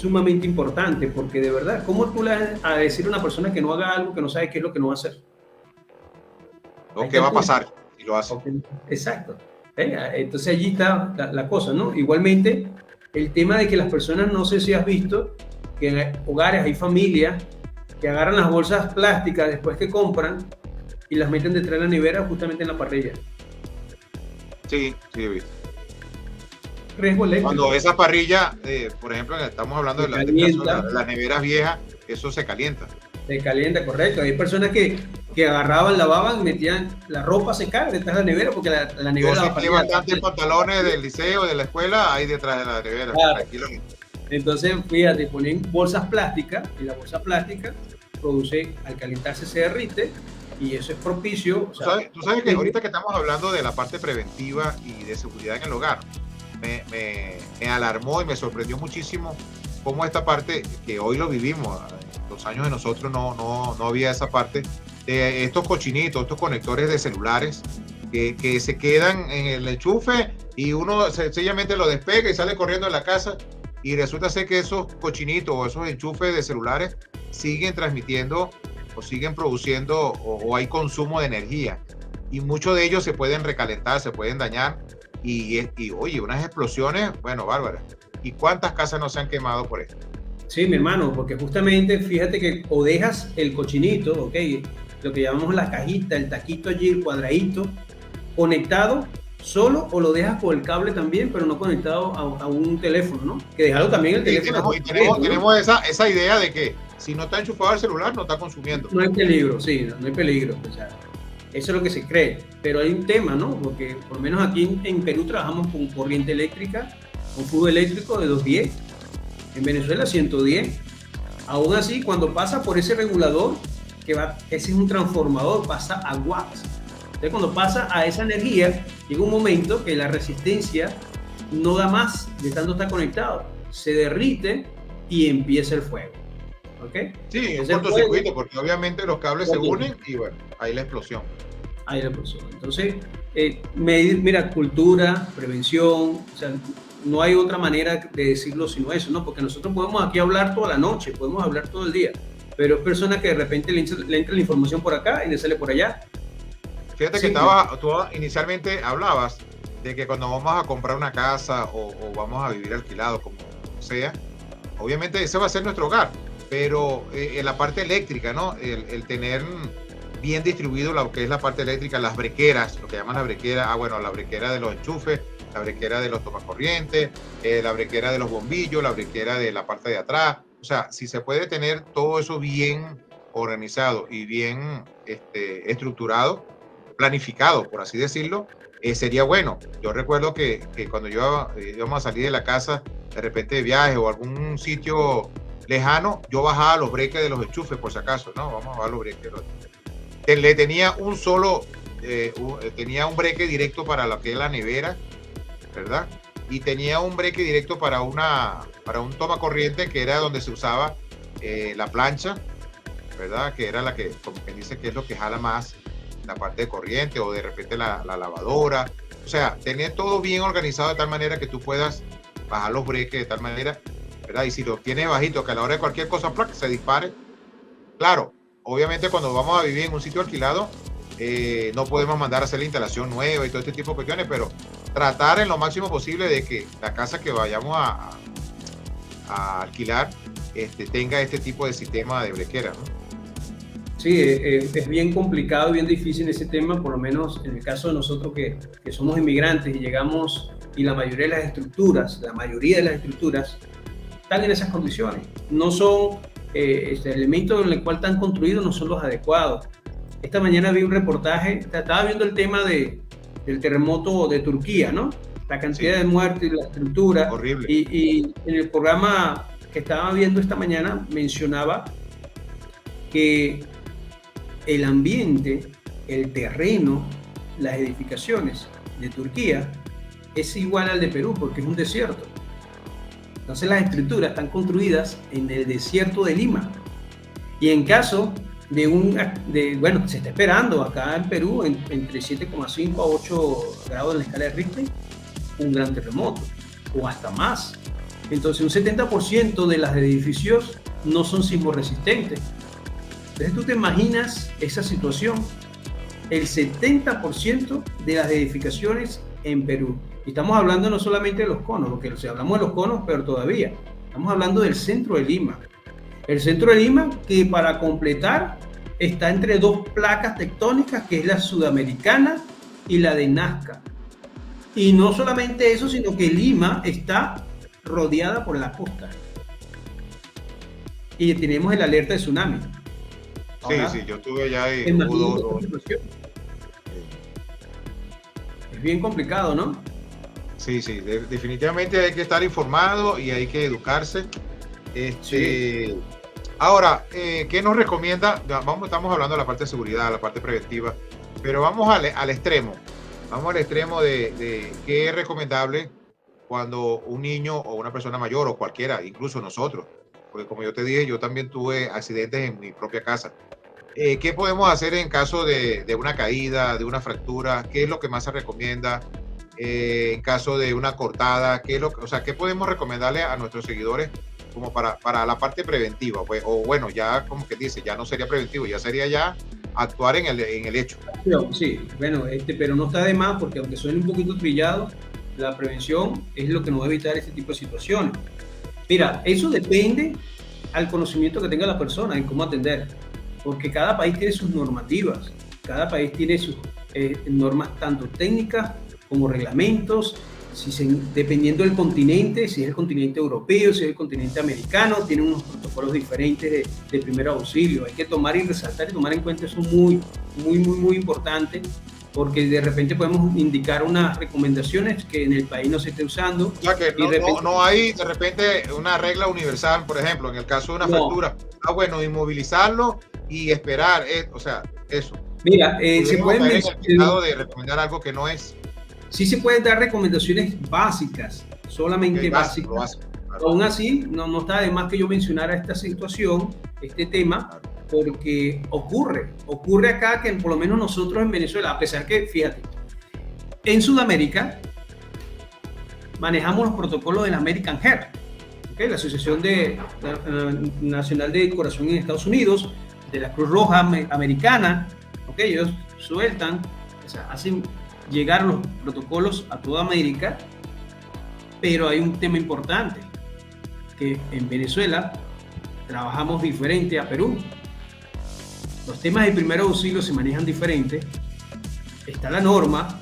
sumamente importante, porque de verdad, ¿cómo tú le vas a decir a una persona que no haga algo que no sabe qué es lo que no va a hacer?
¿O
Ahí
qué
está el
va a
punto.
pasar si lo hace?
Ok, exacto. Entonces allí está la cosa, ¿no? Igualmente, el tema de que las personas, no sé si has visto, que en hogares hay familias que agarran las bolsas plásticas después que compran y las meten detrás de la nevera justamente en la parrilla.
Sí, sí, he visto.
Riesgo
Cuando
eléctrico.
esa parrilla, por ejemplo, estamos hablando
Se
de este caso de
calienta,
las neveras viejas, eso se calienta.
se calienta, correcto. Hay personas que agarraban, lavaban, metían la ropa a secar detrás de la nevera porque la
Yo
nevera la
saqué
parrilla.
bastantes pantalones del liceo, de la escuela, ahí detrás de la nevera,
Claro.
tranquilamente.
Entonces, fíjate, ponen bolsas plásticas y la bolsa plástica produce, al calentarse se derrite y eso es propicio. O sea,
Tú sabes que ahorita que estamos hablando de la parte preventiva y de seguridad en el hogar, me alarmó y me sorprendió muchísimo cómo esta parte, que hoy lo vivimos, en los años de nosotros no había esa parte, de estos cochinitos, estos conectores de celulares que se quedan en el enchufe y uno sencillamente lo despega y sale corriendo de la casa y resulta ser que esos cochinitos o esos enchufes de celulares siguen transmitiendo o siguen produciendo o hay consumo de energía y muchos de ellos se pueden recalentar, se pueden dañar y oye, unas explosiones, bueno, bárbaras. ¿Y cuántas casas no se han quemado por esto?
sí, mi hermano, porque justamente fíjate que o dejas el cochinito, ok, lo que llamamos la cajita, el taquito allí, el cuadradito, conectado solo o lo dejas por el cable también, pero no conectado a un teléfono, ¿no? Que dejarlo también el
Sí,
teléfono.
tenemos esa idea de que si no está enchufado el celular, no está consumiendo.
No hay peligro, sí, no hay peligro. O sea, eso es lo que se cree. Pero hay un tema, ¿no? Porque por lo menos aquí en Perú trabajamos con corriente eléctrica, con flujo eléctrico de 210, en Venezuela 110. Aún así, cuando pasa por ese regulador, ese es un transformador, pasa a watts. Entonces, cuando pasa a esa energía, llega un momento que la resistencia no da más de tanto estar conectado. Se derrite y empieza el fuego. ¿Ok?
Sí, un
Entonces,
cortocircuito, porque obviamente los cables se unen y bueno, ahí la explosión.
ahí la persona. Entonces, mira, cultura, prevención, o sea, no hay otra manera de decirlo sino eso, ¿no? Porque nosotros podemos aquí hablar toda la noche, podemos hablar todo el día, pero es personas que de repente le entra la información por acá y le sale por allá.
Fíjate
Sí,
que tú inicialmente hablabas de que cuando vamos a comprar una casa o vamos a vivir alquilado, como sea, obviamente ese va a ser nuestro hogar, pero en la parte eléctrica, ¿no? El tener bien distribuido lo que es la parte eléctrica, las brequeras, lo que llaman la brequera, bueno, la brequera de los enchufes, la brequera de los tomacorrientes, la brequera de los bombillos, la brequera de la parte de atrás. O sea, si se puede tener todo eso bien organizado y bien estructurado, planificado, por así decirlo, sería bueno. Yo recuerdo que cuando íbamos a salir de la casa, de repente de viaje o algún sitio lejano, yo bajaba los breques de los enchufes, por si acaso, ¿no? Vamos a bajar los breques de los enchufes. Le tenía un solo, tenía un breque directo para lo que es la nevera, ¿verdad? Y tenía un breque directo para un toma corriente que era donde se usaba la plancha, ¿verdad? Que era la que, como quien dice, que es lo que jala más la parte de corriente o de repente la lavadora. O sea, tener todo bien organizado de tal manera que tú puedas bajar los breques de tal manera, ¿verdad? Y si lo tienes bajito, que a la hora de cualquier cosa, ¡plac!, se dispare. Claro, obviamente cuando vamos a vivir en un sitio alquilado, no podemos mandar a hacer la instalación nueva y todo este tipo de cuestiones, pero tratar en lo máximo posible de que la casa que vayamos a alquilar tenga este tipo de sistema de brequera, ¿no?
Sí, es bien complicado y bien difícil ese tema, por lo menos en el caso de nosotros que somos inmigrantes y llegamos y la mayoría de las estructuras están en esas condiciones. No son, elementos en el cual están construidos no son los adecuados. Esta mañana vi un reportaje, estaba viendo el tema del terremoto de Turquía, ¿no? La cantidad de muertes y la estructura.
Horrible.
Y en el programa que estaba viendo esta mañana mencionaba que el ambiente, el terreno, las edificaciones de Turquía es igual al de Perú porque es un desierto. Entonces las estructuras están construidas en el desierto de Lima. Y en caso bueno, se está esperando acá en Perú entre 7,5 a 8 grados en la escala de Richter, un gran terremoto o hasta más. Entonces, un 70% de los edificios no son sismorresistentes. Entonces, tú te imaginas esa situación. El 70% de las edificaciones en Perú. Y estamos hablando no solamente de los conos, porque si hablamos de los conos, pero todavía. Estamos hablando del centro de Lima. El centro de Lima, que para completar, está entre dos placas tectónicas, que es la sudamericana y la de Nazca. Y no solamente eso, sino que Lima está rodeada por la costa. Y tenemos el alerta de tsunami.
Ahora, sí, yo estuve allá y hubo
es bien complicado, ¿no?
Sí, definitivamente hay que estar informado y hay que educarse. Sí. Ahora, ¿qué nos recomienda? Estamos hablando de la parte de seguridad, la parte preventiva, pero vamos al extremo. Vamos al extremo de qué es recomendable cuando un niño o una persona mayor o cualquiera, incluso nosotros, porque como yo te dije, yo también tuve accidentes en mi propia casa. ¿Qué podemos hacer en caso de una caída, de una fractura? ¿Qué es lo que más se recomienda? En caso de una cortada, ¿qué podemos recomendarle a nuestros seguidores como para la parte preventiva? Pues, o bueno, ya como que dice, ya no sería preventivo, ya sería ya actuar en el hecho.
Sí, bueno, pero no está de más, porque aunque suene un poquito trillado, la prevención es lo que nos va a evitar este tipo de situaciones. Mira, eso depende al conocimiento que tenga la persona en cómo atender, porque cada país tiene sus normativas, cada país tiene sus normas tanto técnicas como reglamentos, dependiendo del continente, si es el continente europeo, si es el continente americano, tienen unos protocolos diferentes de primer auxilio. Hay que tomar y resaltar y tomar en cuenta eso muy importante, porque de repente podemos indicar unas recomendaciones que en el país no se esté usando.
O sea, que no hay de repente una regla universal, por ejemplo, en el caso de una fractura. Bueno, inmovilizarlo y esperar, o sea, eso.
Mira, se puede
de recomendar algo que no es.
Sí se pueden dar recomendaciones básicas, solamente básicas. Claro. Aún así, no está de más que yo mencionara esta situación, este tema, porque ocurre acá que por lo menos nosotros en Venezuela, a pesar que, fíjate, en Sudamérica manejamos los protocolos de la American Heart, ¿okay? La Asociación Nacional de Corazón en Estados Unidos, de la Cruz Roja Americana, ¿okay? Ellos sueltan, hacen llegar los protocolos a toda América, pero hay un tema importante, que en Venezuela trabajamos diferente a Perú. Los temas de primer auxilio se manejan diferente. Está la norma,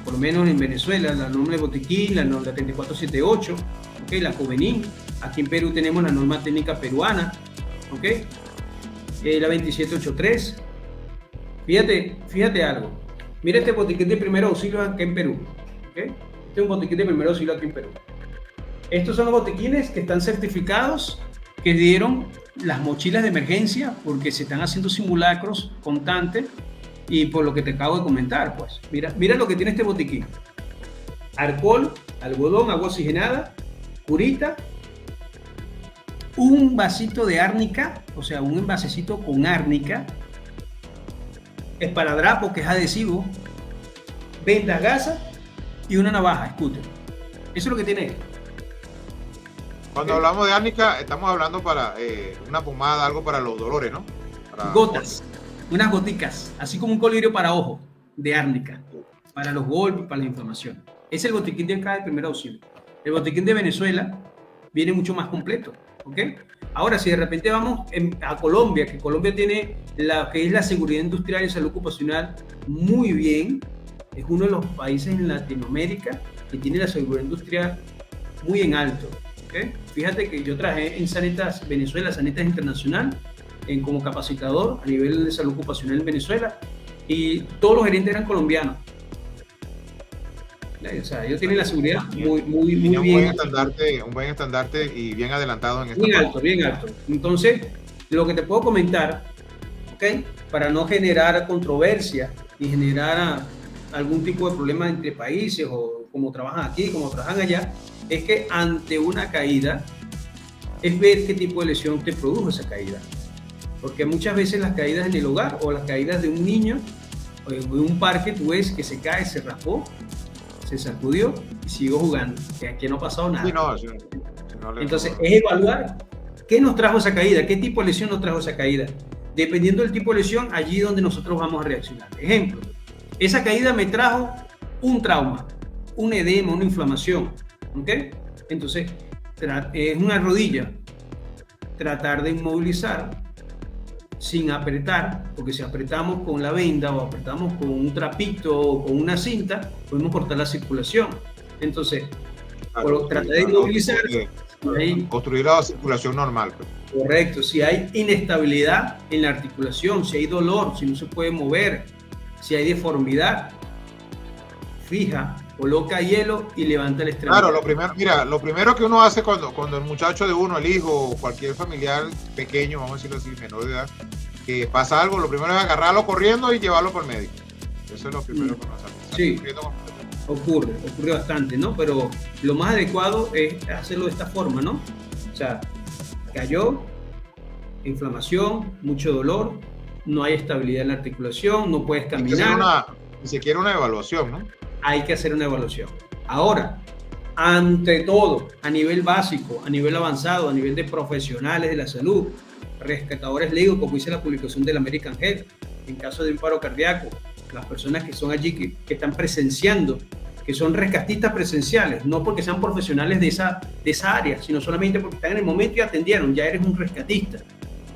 por lo menos en Venezuela, la norma de botiquín, la norma 3478, ¿okay? La Covenin. Aquí en Perú tenemos la norma técnica peruana, ¿okay? La 2783. Fíjate algo. Mira este botiquín de primer auxilio aquí en Perú. ¿Okay? Este es un botiquín de primer auxilio aquí en Perú. Estos son los botiquines que están certificados, que dieron las mochilas de emergencia, porque se están haciendo simulacros constantes, y por lo que te acabo de comentar, pues. Mira lo que tiene este botiquín. Alcohol, algodón, agua oxigenada, curita, un vasito de árnica, o sea, un envasecito con árnica, esparadrapo, que es adhesivo, vendas gasas y una navaja, scooter. Eso es lo que tiene esto.
Cuando hablamos de árnica, estamos hablando para una pomada, algo para los dolores, ¿no? Para
gotas, unas goticas, así como un colirio para ojo de árnica, para los golpes, para la inflamación. Ese es el botiquín de acá de primer auxilio. El botiquín de Venezuela viene mucho más completo, ¿ok? Ahora, si de repente vamos a Colombia, que Colombia tiene la que es la seguridad industrial y salud ocupacional muy bien, es uno de los países en Latinoamérica que tiene la seguridad industrial muy en alto. ¿Okay? Fíjate que yo trabajé en Sanitas Venezuela, Sanitas Internacional, como capacitador a nivel de salud ocupacional en Venezuela, y todos los gerentes eran colombianos. O sea, ellos tienen la seguridad muy bien.
Un buen estandarte y bien adelantado en esto.
Bien alto. Entonces, lo que te puedo comentar, ¿okay? Para no generar controversia y generar algún tipo de problema entre países, o como trabajan aquí, como trabajan allá, es que ante una caída es ver qué tipo de lesión te produjo esa caída, porque muchas veces las caídas en el hogar o las caídas de un niño o en un parque, tú ves que se cae, se raspó, se sacudió y siguió jugando, que aquí no ha pasado nada.
Sí,
Entonces, es evaluar qué nos trajo esa caída, qué tipo de lesión nos trajo esa caída. Dependiendo del tipo de lesión, allí donde nosotros vamos a reaccionar. Ejemplo, esa caída me trajo un trauma, un edema, una inflamación. ¿Ok? Entonces, es una rodilla. Tratar de inmovilizar sin apretar, porque si apretamos con la venda o apretamos con un trapito o con una cinta, podemos cortar la circulación. Entonces, tratar de inmovilizar.
Construir la circulación normal.
Correcto. Si hay inestabilidad en la articulación, si hay dolor, si no se puede mover, si hay deformidad, fija, coloca hielo y levanta el extremo.
Claro, lo primero que uno hace cuando el muchacho de uno, el hijo o cualquier familiar pequeño, vamos a decirlo así, menor de edad, que pasa algo, lo primero es agarrarlo corriendo y llevarlo por el médico. Eso es lo primero que uno hace.
Sí, ocurre bastante, ¿no? Pero lo más adecuado es hacerlo de esta forma, ¿no? O sea, cayó, inflamación, mucho dolor, no hay estabilidad en la articulación, no puedes caminar.
Ni siquiera una evaluación, ¿no?
Hay que hacer una evaluación. Ahora, ante todo, a nivel básico, a nivel avanzado, a nivel de profesionales de la salud, rescatadores legos, como dice la publicación del American Health, en caso de un paro cardíaco, las personas que son allí, que están presenciando, que son rescatistas presenciales, no porque sean profesionales de esa área, sino solamente porque están en el momento y atendieron, ya eres un rescatista,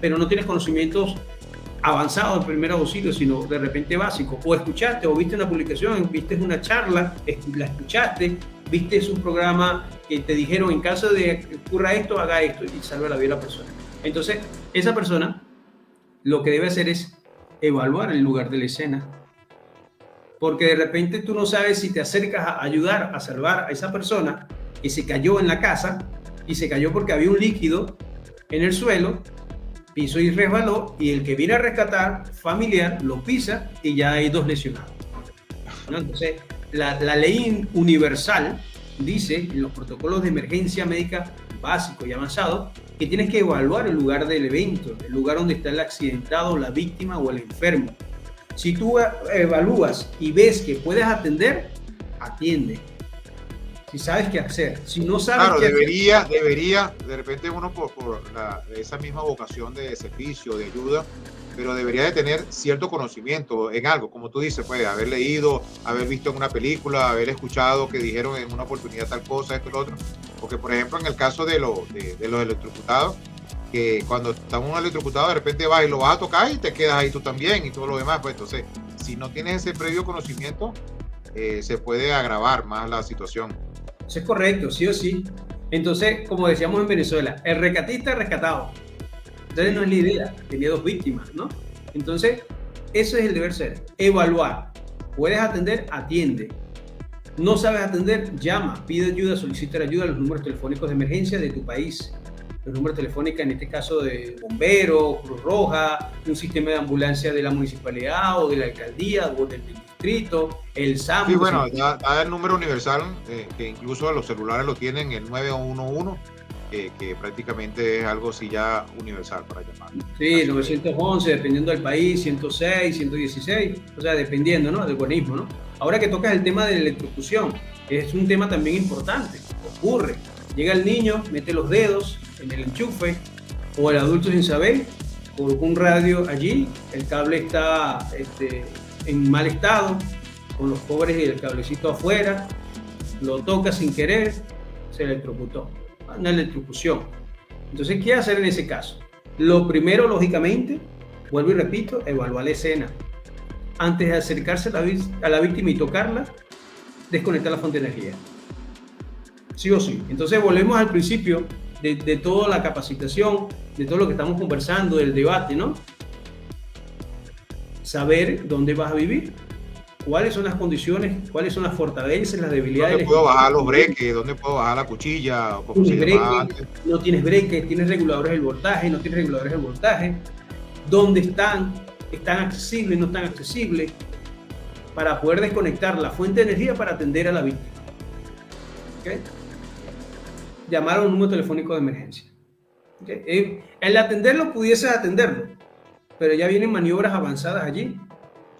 pero no tienes conocimientos avanzados de primer auxilio, sino de repente básico, o escuchaste, o viste una publicación, viste una charla, la escuchaste, viste un programa que te dijeron en caso de que ocurra esto, haga esto y salva la vida de la persona. Entonces, esa persona lo que debe hacer es evaluar el lugar de la escena, porque de repente tú no sabes si te acercas a ayudar a salvar a esa persona que se cayó en la casa y se cayó porque había un líquido en el suelo, pisó y resbaló, y el que viene a rescatar, familiar, lo pisa y ya hay 2 lesionados. ¿No? Entonces, la ley universal dice en los protocolos de emergencia médica básicos y avanzados que tienes que evaluar el lugar del evento, el lugar donde está el accidentado, la víctima o el enfermo. Si tú evalúas y ves que puedes atender, atiende. Si sabes qué hacer, si no sabes
claro,
qué
debería, de repente uno por esa misma vocación de servicio, de ayuda, pero debería de tener cierto conocimiento en algo, como tú dices, puede haber leído, haber visto en una película, haber escuchado que dijeron en una oportunidad tal cosa, esto y lo otro, porque por ejemplo en el caso de los electrocutados, que cuando está un electrocutado de repente vas y lo vas a tocar y te quedas ahí tú también y todo lo demás, pues entonces si no tienes ese previo conocimiento se puede agravar más la situación.
Eso es correcto, sí o sí. Entonces, como decíamos en Venezuela, el rescatista es rescatado. Entonces no es la idea, tenía 2 víctimas, ¿no? Entonces, eso es el deber ser, evaluar. Puedes atender, atiende. No sabes atender, llama, pide ayuda, solicita ayuda a los números telefónicos de emergencia de tu país. Los números telefónicos, en este caso de bomberos, Cruz Roja, un sistema de ambulancia de la municipalidad o de la alcaldía o del distrito, el SAM.
Sí, bueno, ya el número universal, que incluso los celulares lo tienen, el 911, que prácticamente es algo así ya universal para llamar.
Sí, 911, dependiendo del país, 106, 116, o sea, dependiendo, ¿no?, del organismo, ¿no? Ahora que tocas el tema de la electrocución, es un tema también importante, ocurre. Llega el niño, mete los dedos en el enchufe, o el adulto sin saber, colocó un radio allí, el cable está en mal estado, con los pobres y el cablecito afuera, lo toca sin querer, se electrocutó. Una electrocución. Entonces, ¿qué hacer en ese caso? Lo primero, lógicamente, vuelvo y repito, evaluar la escena. Antes de acercarse a la víctima y tocarla, desconectar la fuente de energía. Sí o sí. Entonces, volvemos al principio de toda la capacitación, de todo lo que estamos conversando, del debate, ¿no? Saber dónde vas a vivir, cuáles son las condiciones, cuáles son las fortalezas, las debilidades.
¿Dónde puedo bajar los breques? ¿Dónde puedo bajar la cuchilla?
No tienes breques, tienes reguladores del voltaje, no tienes reguladores del voltaje. ¿Dónde están accesibles, no están accesibles? Para poder desconectar la fuente de energía para atender a la víctima. ¿Okay? Llamar a un número telefónico de emergencia. ¿Okay? El atenderlo pudieses atenderlo, pero ya vienen maniobras avanzadas allí.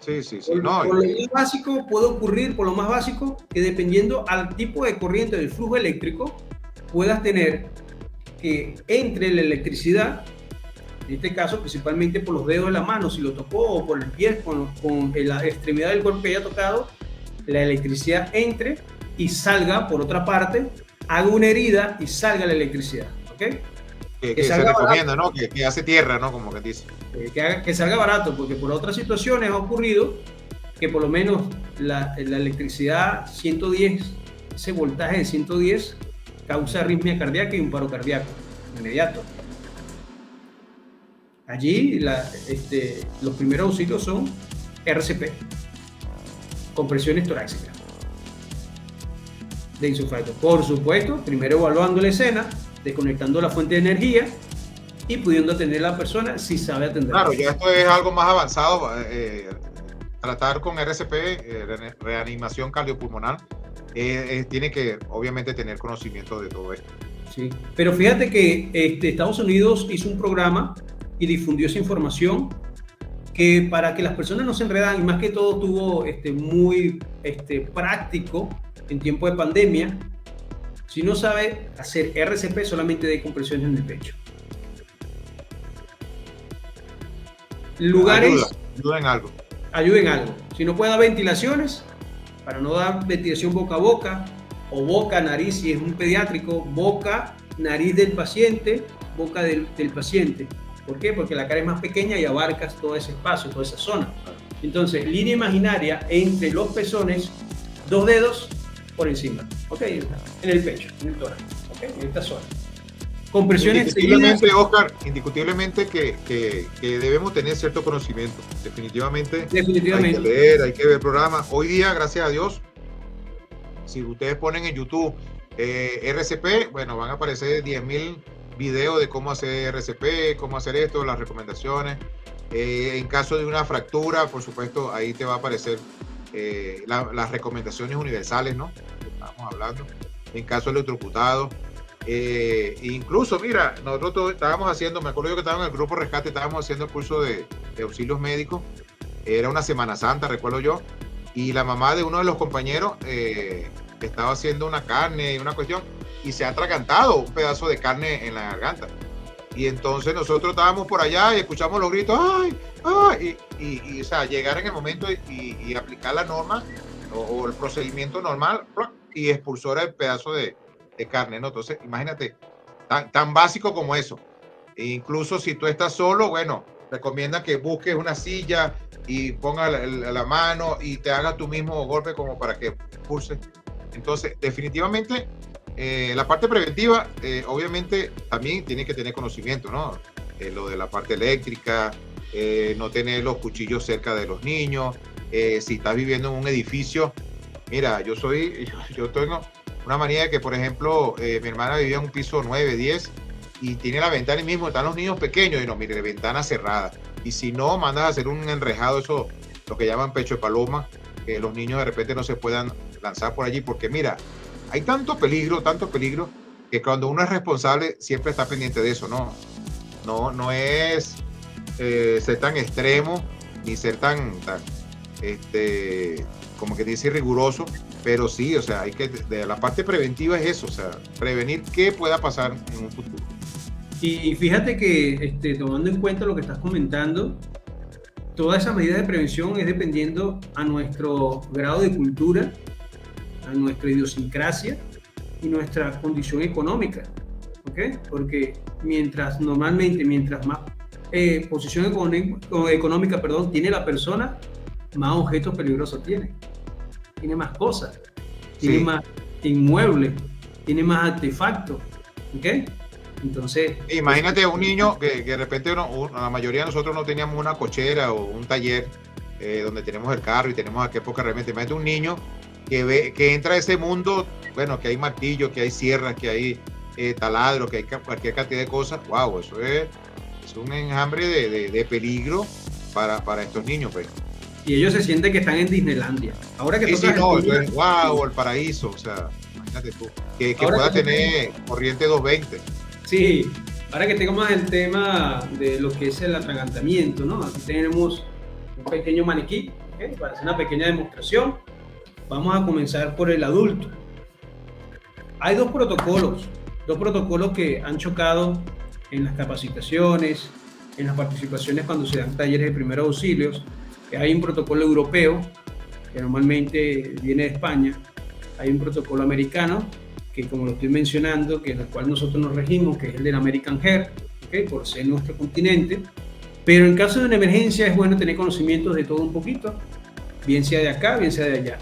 Sí.
Por lo más básico puede ocurrir, por lo más básico, que dependiendo al tipo de corriente del flujo eléctrico, puedas tener que entre la electricidad, en este caso principalmente por los dedos de la mano, si lo tocó, o por el pie, con la extremidad del cuerpo que haya tocado, la electricidad entre y salga por otra parte, haga una herida y salga la electricidad, ¿ok?
Que se recomienda, ¿no? Que hace tierra, ¿no? Como que dice.
Que salga barato, porque por otras situaciones ha ocurrido que por lo menos la electricidad 110, ese voltaje de 110, causa arritmia cardíaca y un paro cardíaco inmediato. Allí los primeros auxilios son RCP, compresiones torácicas de insufarto. Por supuesto, primero evaluando la escena, desconectando la fuente de energía y pudiendo atender a la persona si sabe atender.
Claro, ya esto es algo más avanzado. Tratar con RCP, reanimación cardiopulmonar, tiene que obviamente tener conocimiento de todo esto.
Sí, pero fíjate que Estados Unidos hizo un programa y difundió esa información que para que las personas no se enredan, y más que todo tuvo muy práctico en tiempo de pandemia. Si no sabe hacer RCP, solamente de compresiones en el pecho. Lugares...
Ayuda en algo.
Ayuda en algo. Si no puede dar ventilaciones, para no dar ventilación boca a boca, o boca, nariz, si es un pediátrico, boca, nariz del paciente, boca del paciente. ¿Por qué? Porque la cara es más pequeña y abarcas todo ese espacio, toda esa zona. Entonces, línea imaginaria entre los pezones, 2 dedos por encima, ¿ok? En el pecho, en el tórax, ¿ok? En esta zona. Compresiones
indiscutiblemente, seguidas. Oscar, indiscutiblemente que debemos tener cierto conocimiento. Definitivamente. Hay que leer, hay que ver programas. Hoy día, gracias a Dios, si ustedes ponen en YouTube RCP, bueno, van a aparecer 10.000 videos de cómo hacer RCP, cómo hacer esto, las recomendaciones. En caso de una fractura, por supuesto, ahí te va a aparecer las recomendaciones universales, ¿no? Estamos hablando. En caso de electrocutado. Incluso, mira, nosotros estábamos haciendo, me acuerdo yo que estaba en el grupo Rescate, estábamos haciendo el curso de auxilios médicos. Era una Semana Santa, recuerdo yo, y la mamá de uno de los compañeros estaba haciendo una carne, una cuestión, y se ha atragantado un pedazo de carne en la garganta. Y entonces nosotros estábamos por allá y escuchamos los gritos, ¡ay! ¡Ay! Y o sea, llegar en el momento y aplicar la norma o el procedimiento normal y expulsar el pedazo de carne, ¿no? Entonces, imagínate, tan básico como eso. E incluso si tú estás solo, bueno, recomienda que busques una silla y ponga la mano y te haga tu mismo golpe como para que pulse. Entonces, definitivamente, la parte preventiva, obviamente, también tiene que tener conocimiento, ¿no? Lo de la parte eléctrica, no tener los cuchillos cerca de los niños. Si estás viviendo en un edificio, mira, yo tengo una manía de que, por ejemplo, mi hermana vivía en un piso 9, 10 y tiene la ventana y mismo están los niños pequeños y no, mire, ventana cerrada. Y si no, mandas a hacer un enrejado, eso, lo que llaman pecho de paloma, que los niños de repente no se puedan lanzar por allí, porque mira, hay tanto peligro, que cuando uno es responsable siempre está pendiente de eso, ¿no? No es ser tan extremo, ni ser tan como que dice riguroso, pero sí, o sea, hay que, de la parte preventiva es eso, o sea, prevenir qué pueda pasar en un futuro.
Y fíjate que tomando en cuenta lo que estás comentando, todas esas medidas de prevención es dependiendo a nuestro grado de cultura, a nuestra idiosincrasia y nuestra condición económica, ¿ok? Porque mientras más posición económica, tiene la persona, más objetos peligrosos tiene más cosas, tiene más inmuebles, tiene más artefactos, ¿ok? Entonces...
Imagínate un niño que de repente la mayoría de nosotros no teníamos una cochera o un taller donde tenemos el carro y tenemos a qué época realmente. Imagínate un niño que entra a ese mundo, bueno, que hay martillos, que hay sierras, que hay taladros, que hay cualquier cantidad de cosas. Wow, eso es un enjambre de peligro para estos niños, pues.
Y ellos se sienten que están en Disneylandia. Ahora que
entonces, wow, el paraíso, o sea, imagínate tú, que pueda tener corriente 220.
Sí, ahora que tengamos el tema de lo que es el atragantamiento, ¿no? Aquí tenemos un pequeño maniquí, ¿okay? Para hacer una pequeña demostración. Vamos a comenzar por el adulto. Hay dos protocolos dos protocolos que han chocado en las capacitaciones, en las participaciones cuando se dan talleres de primeros auxilios. Hay un protocolo europeo que normalmente viene de España, hay un protocolo americano que, como lo estoy mencionando, que en el cual nosotros nos regimos, que es el del American Heart, ¿okay? Por ser nuestro continente. Pero en caso de una emergencia es bueno tener conocimientos de todo un poquito, bien sea de acá, bien sea de allá.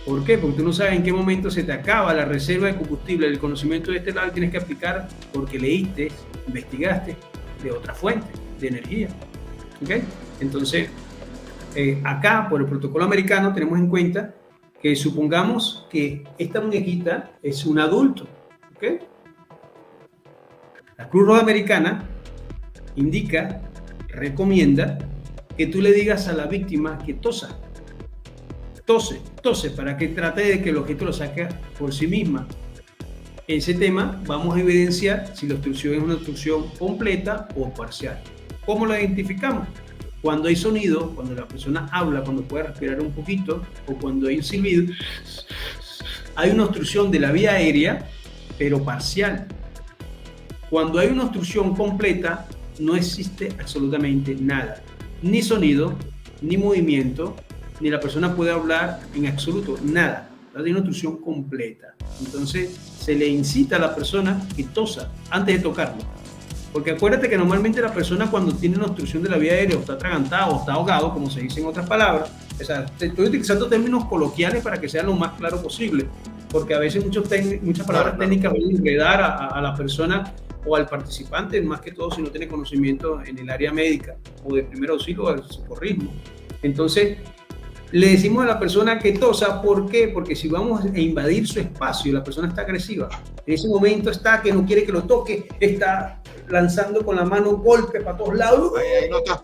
¿Por qué? Porque tú no sabes en qué momento se te acaba la reserva de combustible, el conocimiento de este lado tienes que aplicar porque leíste, investigaste de otra fuente de energía. ¿Okay? Entonces, acá por el protocolo americano tenemos en cuenta que supongamos que esta muñequita es un adulto. ¿Okay? La Cruz Roja Americana indica, recomienda que tú le digas a la víctima que tosa. Tose, para que trate de que el objeto lo saque por sí misma. En ese tema vamos a evidenciar si la obstrucción es una obstrucción completa o parcial. ¿Cómo la identificamos? Cuando hay sonido, cuando la persona habla, cuando puede respirar un poquito, o cuando hay un silbido, hay una obstrucción de la vía aérea, pero parcial. Cuando hay una obstrucción completa, no existe absolutamente nada, ni sonido, ni movimiento, ni la persona puede hablar en absoluto, nada. Hay una obstrucción completa. Entonces, se le incita a la persona que tosa antes de tocarlo. Porque acuérdate que normalmente la persona cuando tiene una obstrucción de la vía aérea o está atragantado o está ahogado, como se dice en otras palabras, o sea, estoy utilizando términos coloquiales para que sea lo más claro posible, porque a veces muchas palabras técnicas van a enredar a la persona o al participante, más que todo si no tiene conocimiento en el área médica o de primer auxilio o del socorrismo. Entonces, le decimos a la persona que tosa, ¿por qué? Porque si vamos a invadir su espacio, la persona está agresiva. En ese momento está que no quiere que lo toque, está lanzando con la mano golpes para todos lados.
Ahí no estás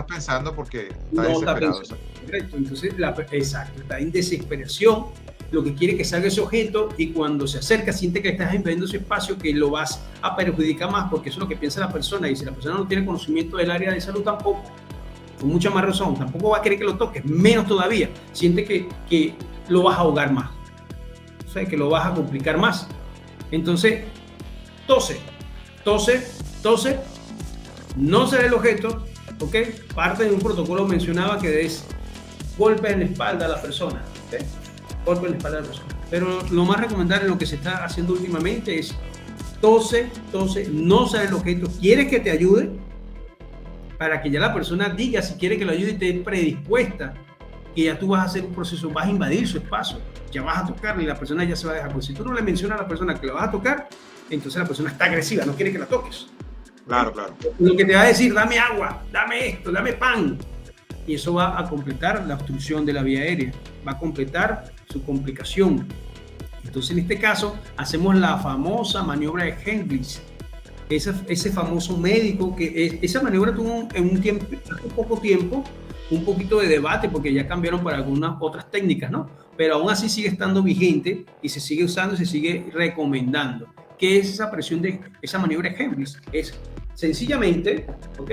pensando porque está desesperado.
Correcto, entonces, exacto, está en desesperación, lo que quiere que salga ese objeto y cuando se acerca siente que estás invadiendo su espacio, que lo vas a perjudicar más, porque eso es lo que piensa la persona, y si la persona no tiene conocimiento del área de salud tampoco, con mucha más razón, tampoco va a querer que lo toques, menos todavía, siente que lo vas a ahogar más, o sea, que lo vas a complicar más. Entonces, tose, no será el objeto, ¿ok? Parte de un protocolo mencionaba que es golpe en la espalda a la persona, ¿ok? Golpe en la espalda a la persona. Pero lo más recomendable, lo que se está haciendo últimamente es tose, no será el objeto, ¿quieres que te ayude? Para que ya la persona diga si quiere que lo ayude y esté predispuesta, que ya tú vas a hacer un proceso, vas a invadir su espacio, ya vas a tocarle y la persona ya se va a dejar. Porque si tú no le mencionas a la persona que la vas a tocar, entonces la persona está agresiva, no quiere que la toques.
Claro.
Lo que te va a decir, dame agua, dame esto, dame pan. Y eso va a completar la obstrucción de la vía aérea, va a completar su complicación. Entonces, en este caso, hacemos la famosa maniobra de Heimlich. Ese famoso médico que esa maniobra tuvo hace poco tiempo un poquito de debate porque ya cambiaron para algunas otras técnicas, ¿no? Pero aún así sigue estando vigente y se sigue usando y se sigue recomendando. ¿Qué es esa presión de esa maniobra de Heimlich? Es sencillamente, ¿ok?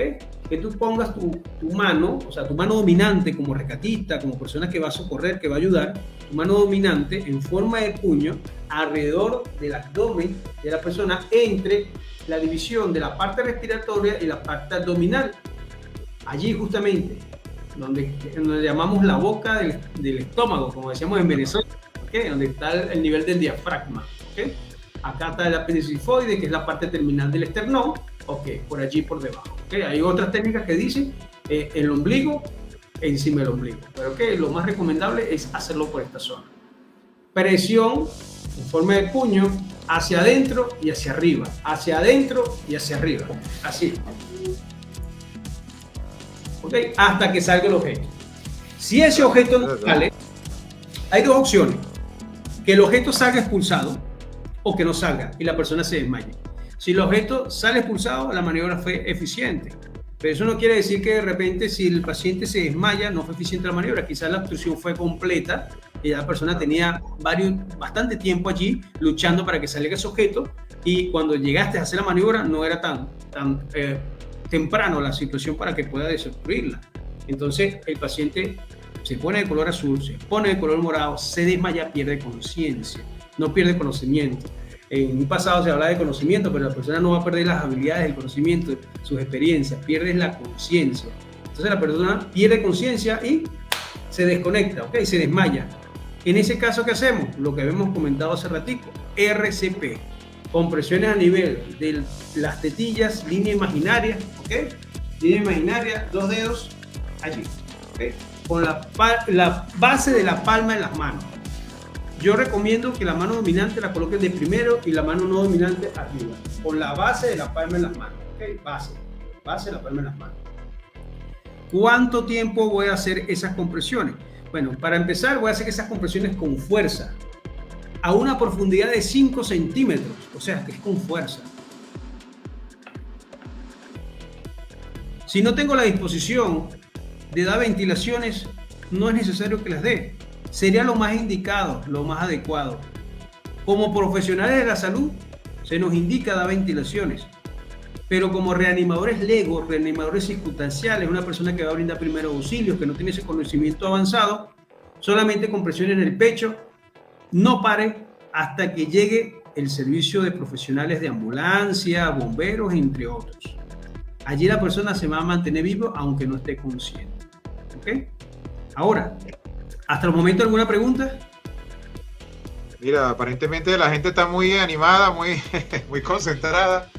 Que tú pongas tu mano, o sea, tu mano dominante como rescatista, como persona que va a socorrer, que va a ayudar, tu mano dominante en forma de puño alrededor del abdomen de la persona entre la división de la parte respiratoria y la parte abdominal. Allí justamente, donde llamamos la boca del estómago, como decíamos en Venezuela, ¿okay? Donde está el nivel del diafragma. ¿Okay? Acá está el apéndice sifoide, que es la parte terminal del esternón, por allí por debajo. ¿Okay? Hay otras técnicas que dicen el ombligo encima del ombligo, pero lo más recomendable es hacerlo por esta zona. Presión en forma de puño hacia adentro y hacia arriba, hacia adentro y hacia arriba, así. ¿Okay? Hasta que salga el objeto. Si ese objeto no sale, hay dos opciones: que el objeto salga expulsado o que no salga y la persona se desmaye. Si el objeto sale expulsado, la maniobra fue eficiente. Pero eso no quiere decir que de repente si el paciente se desmaya, no fue eficiente la maniobra. Quizás la obstrucción fue completa y la persona tenía bastante tiempo allí luchando para que salga ese objeto, y cuando llegaste a hacer la maniobra no era tan temprano la situación para que pueda desobstruirla. Entonces el paciente se pone de color azul, se pone de color morado, se desmaya, pierde conciencia, no pierde conocimiento. En un pasado se habla de conocimiento, pero la persona no va a perder las habilidades, el conocimiento, sus experiencias, pierde la conciencia. Entonces la persona pierde conciencia y se desconecta, ¿ok? Se desmaya. En ese caso, ¿qué hacemos? Lo que habíamos comentado hace ratico, RCP, compresiones a nivel de las tetillas, línea imaginaria, ¿ok? Línea imaginaria, 2 dedos allí, ¿ok? Con la base de la palma en las manos. Yo recomiendo que la mano dominante la coloquen de primero y la mano no dominante arriba, con la base de la palma en las manos, ¿ok? Base de la palma en las manos. ¿Cuánto tiempo voy a hacer esas compresiones? Bueno, para empezar voy a hacer esas compresiones con fuerza, a una profundidad de 5 centímetros, o sea, que es con fuerza. Si no tengo la disposición de dar ventilaciones, no es necesario que las dé. Sería lo más indicado, lo más adecuado. Como profesionales de la salud, se nos indica dar ventilaciones, pero como reanimadores legos, reanimadores circunstanciales, una persona que va a brindar primeros auxilios, que no tiene ese conocimiento avanzado, solamente compresiones en el pecho, no pare hasta que llegue el servicio de profesionales de ambulancia, bomberos, entre otros. Allí la persona se va a mantener vivo aunque no esté consciente. ¿Ok? Ahora, ¿hasta el momento alguna pregunta?
Mira, aparentemente la gente está muy animada, muy, muy concentrada.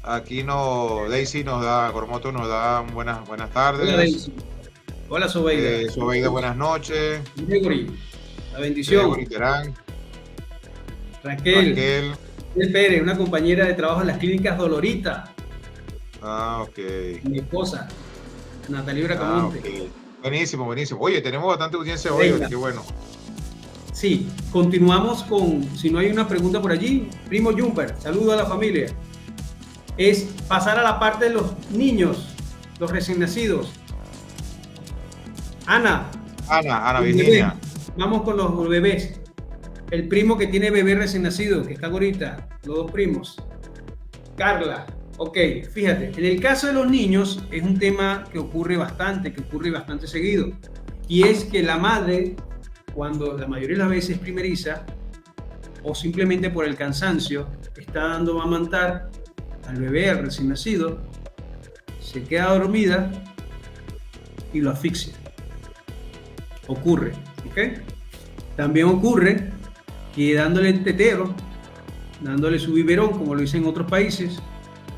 Aquí Daisy nos da, Cormoto nos da buenas tardes.
Hola, Daisy. Hola, Sobeida.
Sobeida, buenas noches.
Gregory, la bendición.
Gregory Terán.
Raquel Pérez, una compañera de trabajo en las clínicas Dolorita.
Ah, ok.
Mi esposa, Natalia Bracamonte.
Okay. Buenísimo, buenísimo. Oye, tenemos bastante audiencia hoy, qué bueno.
Sí, continuamos con, si no hay una pregunta por allí, primo Jumper, saludo a la familia. Es pasar a la parte de los niños, los recién nacidos. Ana
Virginia.
Vamos con los bebés. El primo que tiene bebé recién nacido, que están ahorita, los dos primos. Carla, ok, fíjate, en el caso de los niños es un tema que ocurre bastante seguido. Y es que la madre, cuando la mayoría de las veces es primeriza, o simplemente por el cansancio, está dando a amamantar al bebé, al recién nacido, se queda dormida y lo asfixia. Ocurre, ¿ok? También ocurre que dándole el tetero, dándole su biberón, como lo dicen en otros países,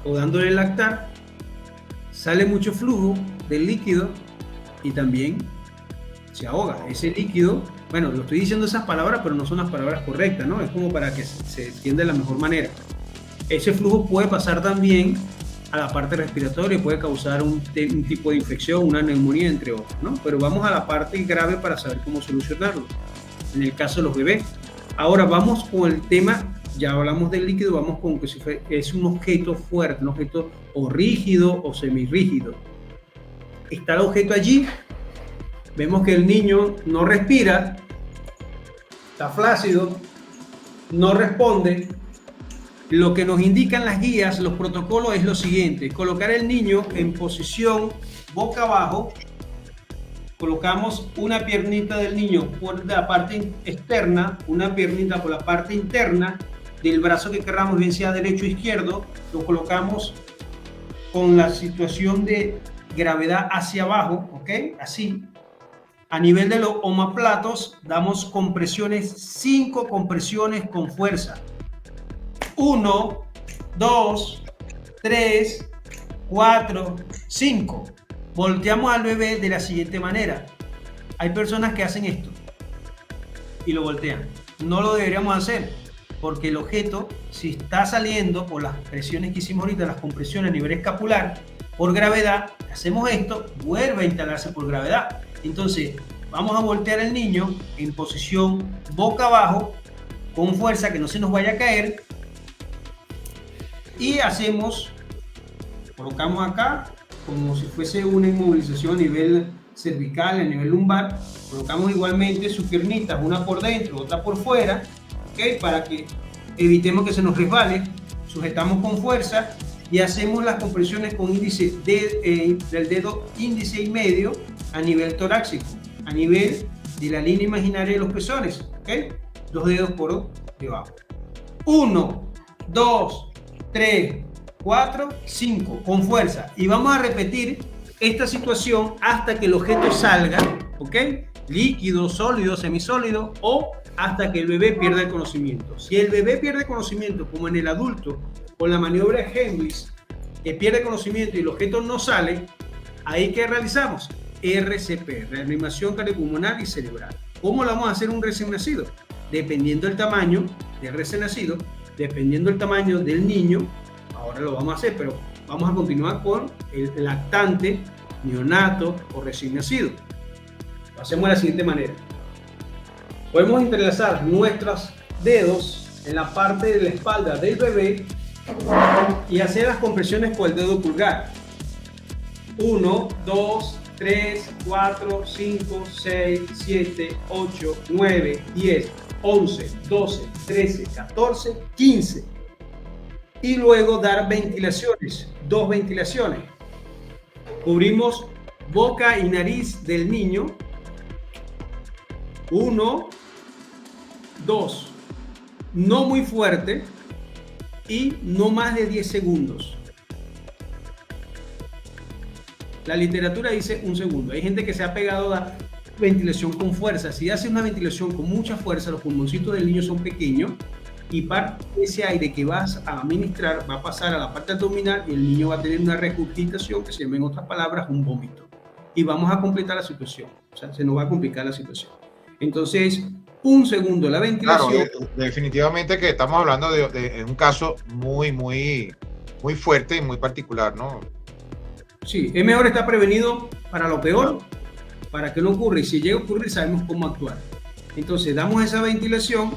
o dándole el lactar, sale mucho flujo del líquido y también se ahoga. Ese líquido, bueno, lo estoy diciendo esas palabras, pero no son las palabras correctas, ¿no? Es como para que se entienda de la mejor manera. Ese flujo puede pasar también a la parte respiratoria, puede causar un tipo de infección, una neumonía, entre otros, ¿no? Pero vamos a la parte grave para saber cómo solucionarlo. En el caso de los bebés. Ahora vamos con el tema, ya hablamos del líquido, vamos con que es un objeto fuerte, un objeto o rígido o semirrígido. Está el objeto allí, vemos que el niño no respira, está flácido, no responde. Lo que nos indican las guías, los protocolos es lo siguiente: colocar el niño en posición boca abajo. Colocamos una piernita del niño por la parte externa, una piernita por la parte interna del brazo que queramos, bien sea derecho o izquierdo. Lo colocamos con la situación de gravedad hacia abajo, ¿ok? Así. A nivel de los omoplatos, damos compresiones, 5 compresiones con fuerza. 1, 2, 3, 4, 5. Volteamos al bebé de la siguiente manera. Hay personas que hacen esto y lo voltean. No lo deberíamos hacer porque el objeto, si está saliendo por las presiones que hicimos ahorita, las compresiones a nivel escapular, por gravedad, hacemos esto, vuelve a instalarse por gravedad. Entonces, vamos a voltear al niño en posición boca abajo, con fuerza, que no se nos vaya a caer. Y hacemos, colocamos acá, como si fuese una inmovilización a nivel cervical, a nivel lumbar. Colocamos igualmente sus piernitas, una por dentro, otra por fuera, ¿okay? Para que evitemos que se nos resbale. Sujetamos con fuerza y hacemos las compresiones con índice del dedo índice y medio a nivel torácico, a nivel de la línea imaginaria de los pezones, ¿okay? 2 dedos por debajo. 1, 2, 3, 4, 5, con fuerza. Y vamos a repetir esta situación hasta que el objeto salga, ¿ok? Líquido, sólido, semisólido, o hasta que el bebé pierda el conocimiento. Si el bebé pierde conocimiento, como en el adulto, con la maniobra de Heimlich, que pierde conocimiento y el objeto no sale, ¿ahí qué realizamos? RCP, reanimación cardiopulmonar y cerebral. ¿Cómo lo vamos a hacer un recién nacido? Dependiendo del tamaño del recién nacido, dependiendo del tamaño del niño, ahora lo vamos a hacer, pero vamos a continuar con el lactante, neonato o recién nacido. Lo hacemos de la siguiente manera. Podemos entrelazar nuestros dedos en la parte de la espalda del bebé y hacer las compresiones con el dedo pulgar. 1, 2, 3, 4, 5, 6, 7, 8, 9, 10, 11, 12, 13, 14, 15. Y luego dar ventilaciones, 2 ventilaciones. Cubrimos boca y nariz del niño. 1, 2. No muy fuerte y no más de 10 segundos. La literatura dice 1 segundo. Hay gente que se ha pegado a ventilación con fuerza. Si hace una ventilación con mucha fuerza, los pulmoncitos del niño son pequeños y parte de ese aire que vas a administrar va a pasar a la parte abdominal y el niño va a tener una regurgitación que se llama en otras palabras un vómito. Y vamos a completar la situación. O sea, se nos va a complicar la situación. Entonces, 1 segundo la ventilación.
Claro, definitivamente que estamos hablando de un caso muy fuerte y muy particular, ¿no?
Sí, es mejor estar prevenido para lo peor, para que no ocurra. Y si llega a ocurrir, sabemos cómo actuar. Entonces, damos esa ventilación,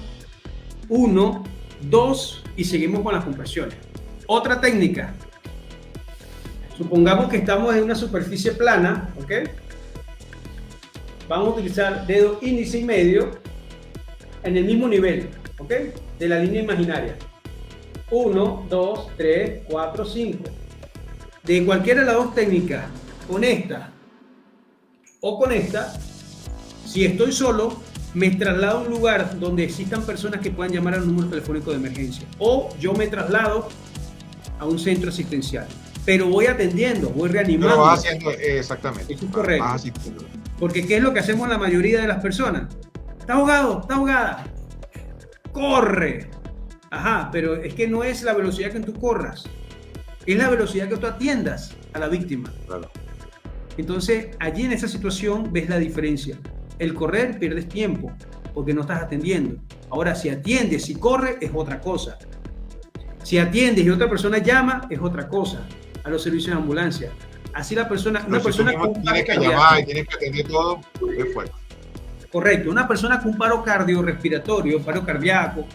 1, 2, y seguimos con las compresiones. Otra técnica. Supongamos que estamos en una superficie plana, ¿ok? Vamos a utilizar dedo índice y medio en el mismo nivel, ¿ok? De la línea imaginaria. 1, 2, 3, 4, 5. De cualquiera de las dos técnicas, con esta o con esta, si estoy solo, me traslado a un lugar donde existan personas que puedan llamar al número telefónico de emergencia. O yo me traslado a un centro asistencial. Pero voy atendiendo, voy reanimando.
Pero vas haciendo, exactamente.
Eso es correcto. Porque ¿qué es lo que hacemos la mayoría de las personas? Está ahogado, está ahogada. Corre. Ajá, pero es que no es la velocidad que tú corras. Es la velocidad que tú atiendas a la víctima.
Claro.
Entonces, allí en esa situación ves la diferencia. El correr pierdes tiempo porque no estás atendiendo. Ahora, si atiendes, si corres, es otra cosa. Si atiendes y otra persona llama, es otra cosa. A los servicios de ambulancia. Así la persona, una persona con un
tienes que llamar y tienes que atender todo, es fuerte.
Correcto, una persona con paro cardiorrespiratorio, paro cardíaco,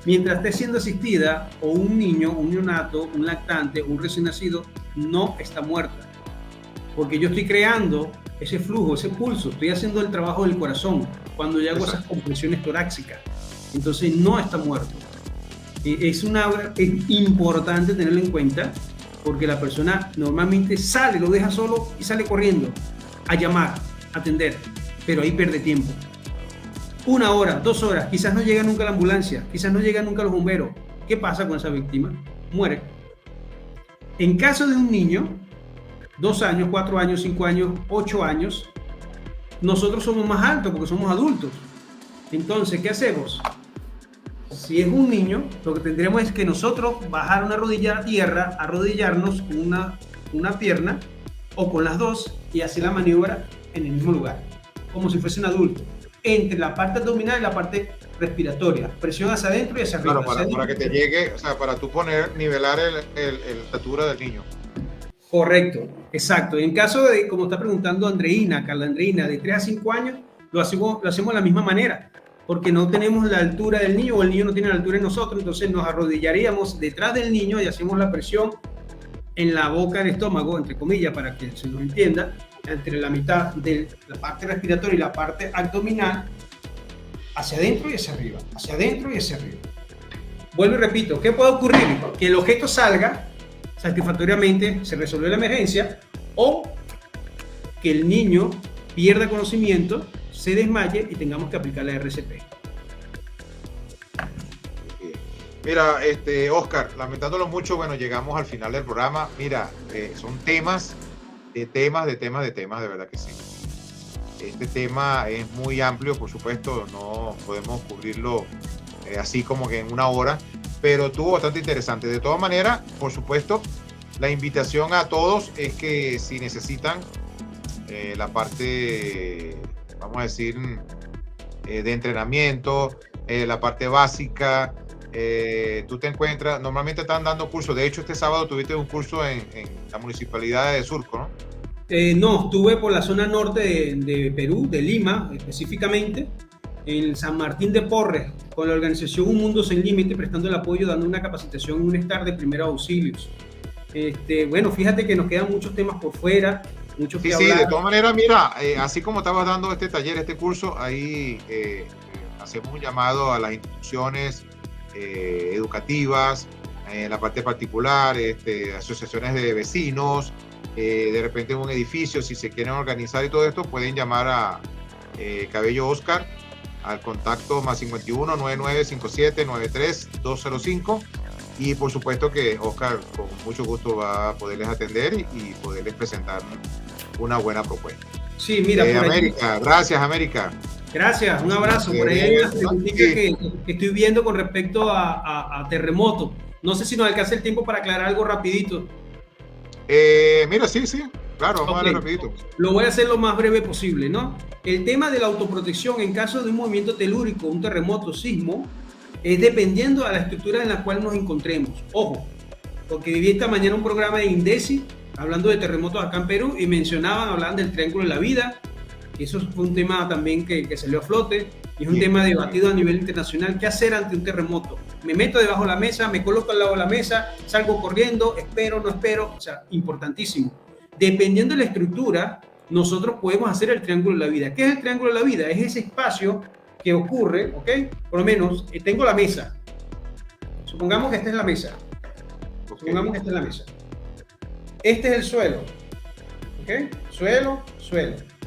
mientras esté siendo asistida, o un niño, un neonato, un lactante, un recién nacido, no está muerta. Porque yo estoy creando ese flujo, ese pulso, estoy haciendo el trabajo del corazón cuando yo hago esas compresiones torácicas. Entonces no está muerto. Es importante tenerlo en cuenta porque la persona normalmente sale, lo deja solo y sale corriendo a llamar, a atender, pero ahí pierde tiempo. 1 hora, 2 horas, quizás no llega nunca la ambulancia, quizás no llegan nunca los bomberos. ¿Qué pasa con esa víctima? Muere. En caso de un niño, 2 años, 4 años, 5 años, 8 años, nosotros somos más altos porque somos adultos. Entonces, ¿qué hacemos? Si es un niño, lo que tendremos es que nosotros bajar una rodilla a tierra, arrodillarnos con una pierna o con las dos y hacer la maniobra en el mismo lugar, como si fuese un adulto, entre la parte abdominal y la parte respiratoria, presión hacia adentro y hacia arriba.
Claro, para que te llegue, o sea, para tú nivelar la estatura del niño.
Correcto, exacto. En caso de, como está preguntando Carla Andreina, de 3 a 5 años, lo hacemos de la misma manera, porque no tenemos la altura del niño o el niño no tiene la altura de nosotros, entonces nos arrodillaríamos detrás del niño y hacemos la presión en la boca del estómago, entre comillas, para que se nos entienda, entre la mitad de la parte respiratoria y la parte abdominal, hacia adentro y hacia arriba, hacia adentro y hacia arriba. Vuelvo y repito, ¿qué puede ocurrir? Que el objeto salga satisfactoriamente, se resolvió la emergencia, o que el niño pierda conocimiento, se desmaye y tengamos que aplicar la RCP.
Mira, Oscar, lamentándolo mucho, bueno, llegamos al final del programa. Mira, son temas, de verdad que sí. Este tema es muy amplio, por supuesto, no podemos cubrirlo así como que en una hora, pero estuvo bastante interesante. De todas maneras, por supuesto, la invitación a todos es que si necesitan la parte, vamos a decir, de entrenamiento, la parte básica, tú te encuentras, normalmente están dando cursos. De hecho, este sábado tuviste un curso en la municipalidad de Surco, ¿no?
No, estuve por la zona norte de Perú, de Lima específicamente, en San Martín de Porres, con la organización Un Mundo Sin Límite, prestando el apoyo, dando una capacitación, un STAR de primeros auxilios. Bueno, fíjate que nos quedan muchos temas por fuera, muchos que hablar.
De todas maneras, mira, así como estabas dando este taller, este curso, ahí hacemos un llamado a las instituciones educativas, la parte particular, asociaciones de vecinos, de repente en un edificio, si se quieren organizar y todo esto, pueden llamar a Cabello Oscar al contacto más 51 9957 93 205, y por supuesto que Oscar con mucho gusto va a poderles atender y poderles presentar una buena propuesta.
Sí, mira,
América, gracias América.
Gracias, un abrazo. Por ahí hay una preguntita que estoy viendo con respecto a terremoto. No sé si nos alcanza el tiempo para aclarar algo rapidito.
Mira, sí, claro, vamos a darle rapidito.
Lo voy a hacer lo más breve posible, ¿no? El tema de la autoprotección en caso de un movimiento telúrico, un terremoto, sismo, es dependiendo de la estructura en la cual nos encontremos. Ojo, porque viví esta mañana un programa de INDECI hablando de terremotos acá en Perú y hablaban del Triángulo de la Vida. Eso fue un tema también que salió a flote y es un tema debatido a nivel internacional. ¿Qué hacer ante un terremoto? ¿Me meto debajo de la mesa? ¿Me coloco al lado de la mesa? ¿Salgo corriendo? ¿Espero? ¿No espero? O sea, importantísimo. Dependiendo de la estructura, nosotros podemos hacer el Triángulo de la Vida. ¿Qué es el Triángulo de la Vida? Es ese espacio que ocurre, ¿ok? Por lo menos, tengo la mesa. Supongamos que esta es la mesa. Supongamos que esta es la mesa. Este es el suelo. ¿Ok? Suelo.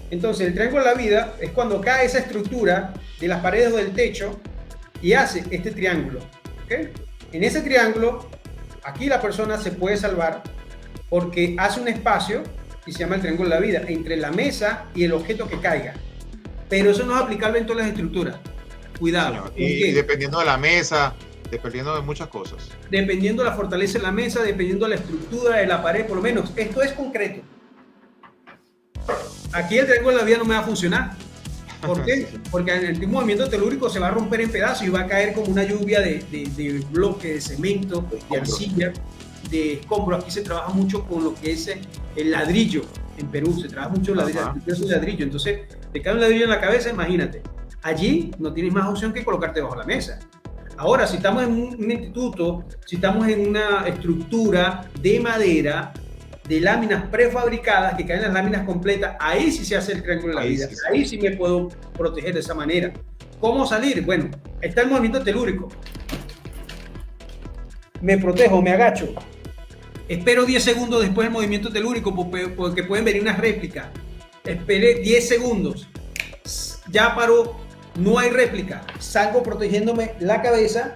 Entonces, el Triángulo de la Vida es cuando cae esa estructura de las paredes o del techo y hace este triángulo. ¿Okay? En ese triángulo, aquí la persona se puede salvar porque hace un espacio y se llama el Triángulo de la Vida entre la mesa y el objeto que caiga. Pero eso no es aplicable en todas las estructuras. Cuidado.
Y dependiendo de la mesa, dependiendo de muchas cosas.
Dependiendo de la fortaleza de la mesa, dependiendo de la estructura de la pared, por lo menos. Esto es concreto. Aquí el Triángulo de la Vida no me va a funcionar. ¿Por qué? Porque en el movimiento telúrico se va a romper en pedazos y va a caer como una lluvia de bloques, de cemento, de arcilla, de escombros. Aquí se trabaja mucho con lo que es el ladrillo. En Perú se trabaja mucho el ladrillo. Entonces, te cae un ladrillo en la cabeza, imagínate. Allí no tienes más opción que colocarte bajo la mesa. Ahora, si estamos en un instituto, si estamos en una estructura de madera, de láminas prefabricadas, que caen las láminas completas, ahí sí se hace el Triángulo de la Vida. Ahí sí me puedo proteger de esa manera. ¿Cómo salir? Bueno, está el movimiento telúrico. Me protejo, me agacho. Espero 10 segundos después del movimiento telúrico porque pueden venir unas réplicas. Esperé 10 segundos. Ya paró, no hay réplica. Salgo protegiéndome la cabeza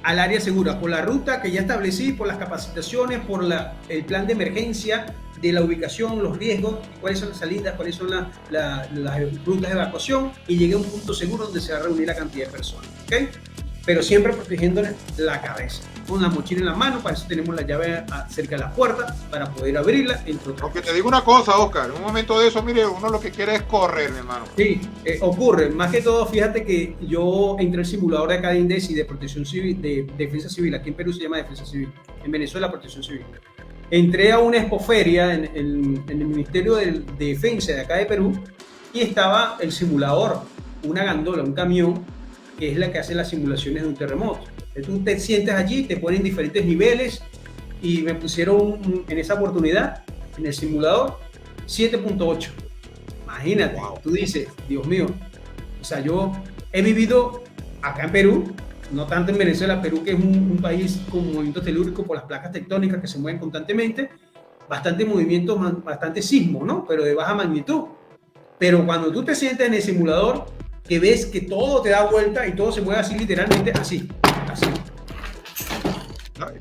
al área segura, por la ruta que ya establecí, por las capacitaciones, por el plan de emergencia de la ubicación, los riesgos, cuáles son las salidas, cuáles son las rutas de evacuación, y llegué a un punto seguro donde se va a reunir la cantidad de personas, ¿ok? Pero siempre protegiéndole la cabeza, con la mochila en la mano. Para eso tenemos la llave cerca de la puerta para poder abrirla, entre otras.
Aunque te digo una cosa, Oscar, en un momento de eso, mire, uno lo que quiere es correr, mi hermano.
Sí, ocurre. Más que todo, fíjate que yo entré al simulador de acá de INDECI de protección civil, de defensa civil. Aquí en Perú se llama defensa civil, en Venezuela protección civil. Entré a una expoferia en el Ministerio de Defensa de acá de Perú y estaba el simulador, una gandola, un camión, que es la que hace las simulaciones de un terremoto. Entonces, tú te sientes allí, te ponen diferentes niveles y me pusieron en esa oportunidad, en el simulador, 7.8. Imagínate, wow. Tú dices, Dios mío, o sea, yo he vivido acá en Perú, no tanto en Venezuela, Perú que es un país con movimientos telúricos por las placas tectónicas que se mueven constantemente, bastante movimiento, bastante sismo, ¿no? Pero de baja magnitud. Pero cuando tú te sientes en el simulador, que ves que todo te da vuelta y todo se mueve así, literalmente así.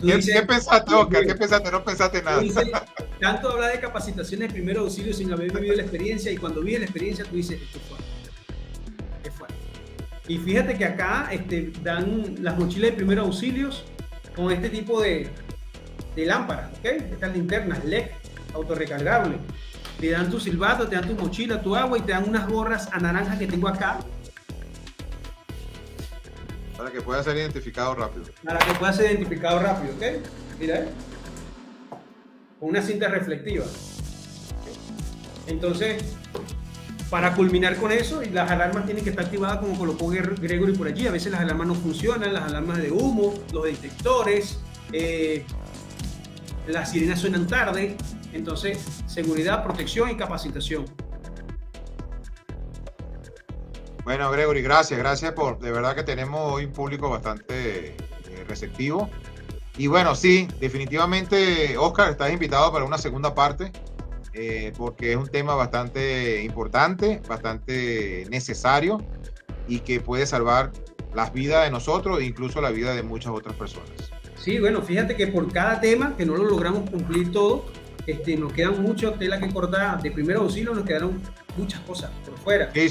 ¿Qué pensaste, Oscar? ¿Qué pensaste? No pensaste nada.
Tú dices, tanto hablar de capacitaciones de primer auxilio sin haber vivido la experiencia, y cuando vives la experiencia tú dices, esto es fuerte. Y fíjate que acá dan las mochilas de primeros auxilios con este tipo de lámparas, ¿ok? Estas linternas LED, autorrecargables. Te dan tu silbato, te dan tu mochila, tu agua y te dan unas gorras a naranja que tengo acá.
Para que pueda ser identificado rápido.
Para que pueda ser identificado rápido, ¿ok? Mira, con una cinta reflectiva. Entonces, para culminar con eso, y las alarmas tienen que estar activadas como colocó Gregory por allí. A veces las alarmas no funcionan, las alarmas de humo, los detectores, las sirenas suenan tarde. Entonces, seguridad, protección y capacitación.
Bueno, Gregory, gracias de verdad que tenemos hoy un público bastante receptivo. Y bueno, sí, definitivamente, Oscar, estás invitado para una segunda parte, porque es un tema bastante importante, bastante necesario y que puede salvar las vidas de nosotros e incluso la vida de muchas otras personas.
Sí, bueno, fíjate que por cada tema que no lo logramos cumplir todo, nos quedan mucha tela que cortar. De primer auxilio nos quedaron muchas cosas por fuera.
Sí.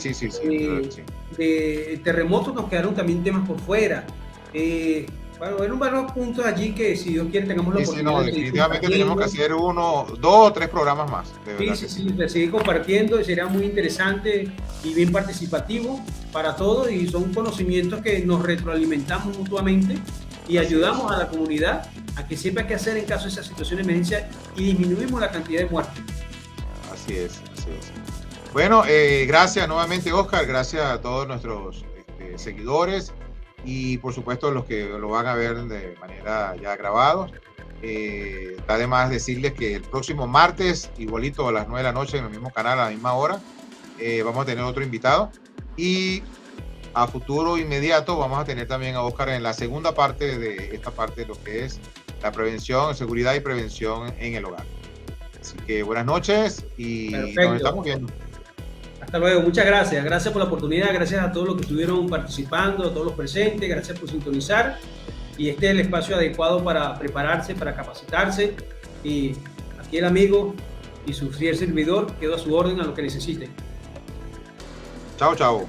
De terremotos nos quedaron también temas por fuera. Bueno, hay varios puntos allí que, si Dios quiere, tengamos la oportunidad.
No, definitivamente tenemos que hacer 1, 2 o 3 programas más.
Sí, seguir compartiendo, sería muy interesante y bien participativo para todos, y son conocimientos que nos retroalimentamos mutuamente y ayudamos a la comunidad a que sepa qué hacer en caso de esa situación de emergencia y disminuimos la cantidad de muertes.
Así es. Bueno, gracias nuevamente, Oscar, gracias a todos nuestros seguidores y por supuesto los que lo van a ver de manera ya grabado. Está de más decirles que el próximo martes, igualito a las 9 de la noche en el mismo canal, a la misma hora, vamos a tener otro invitado, y a futuro inmediato vamos a tener también a Oscar en la segunda parte de esta parte de lo que es la prevención, seguridad y prevención en el hogar. Así que buenas noches y
Perfecto.
Nos estamos viendo.
Hasta luego, muchas gracias. Gracias por la oportunidad, gracias a todos los que estuvieron participando, a todos los presentes, gracias por sintonizar. Y este es el espacio adecuado para prepararse, para capacitarse. Y aquí el amigo y su fiel servidor quedo a su orden a lo que necesiten.
Chao.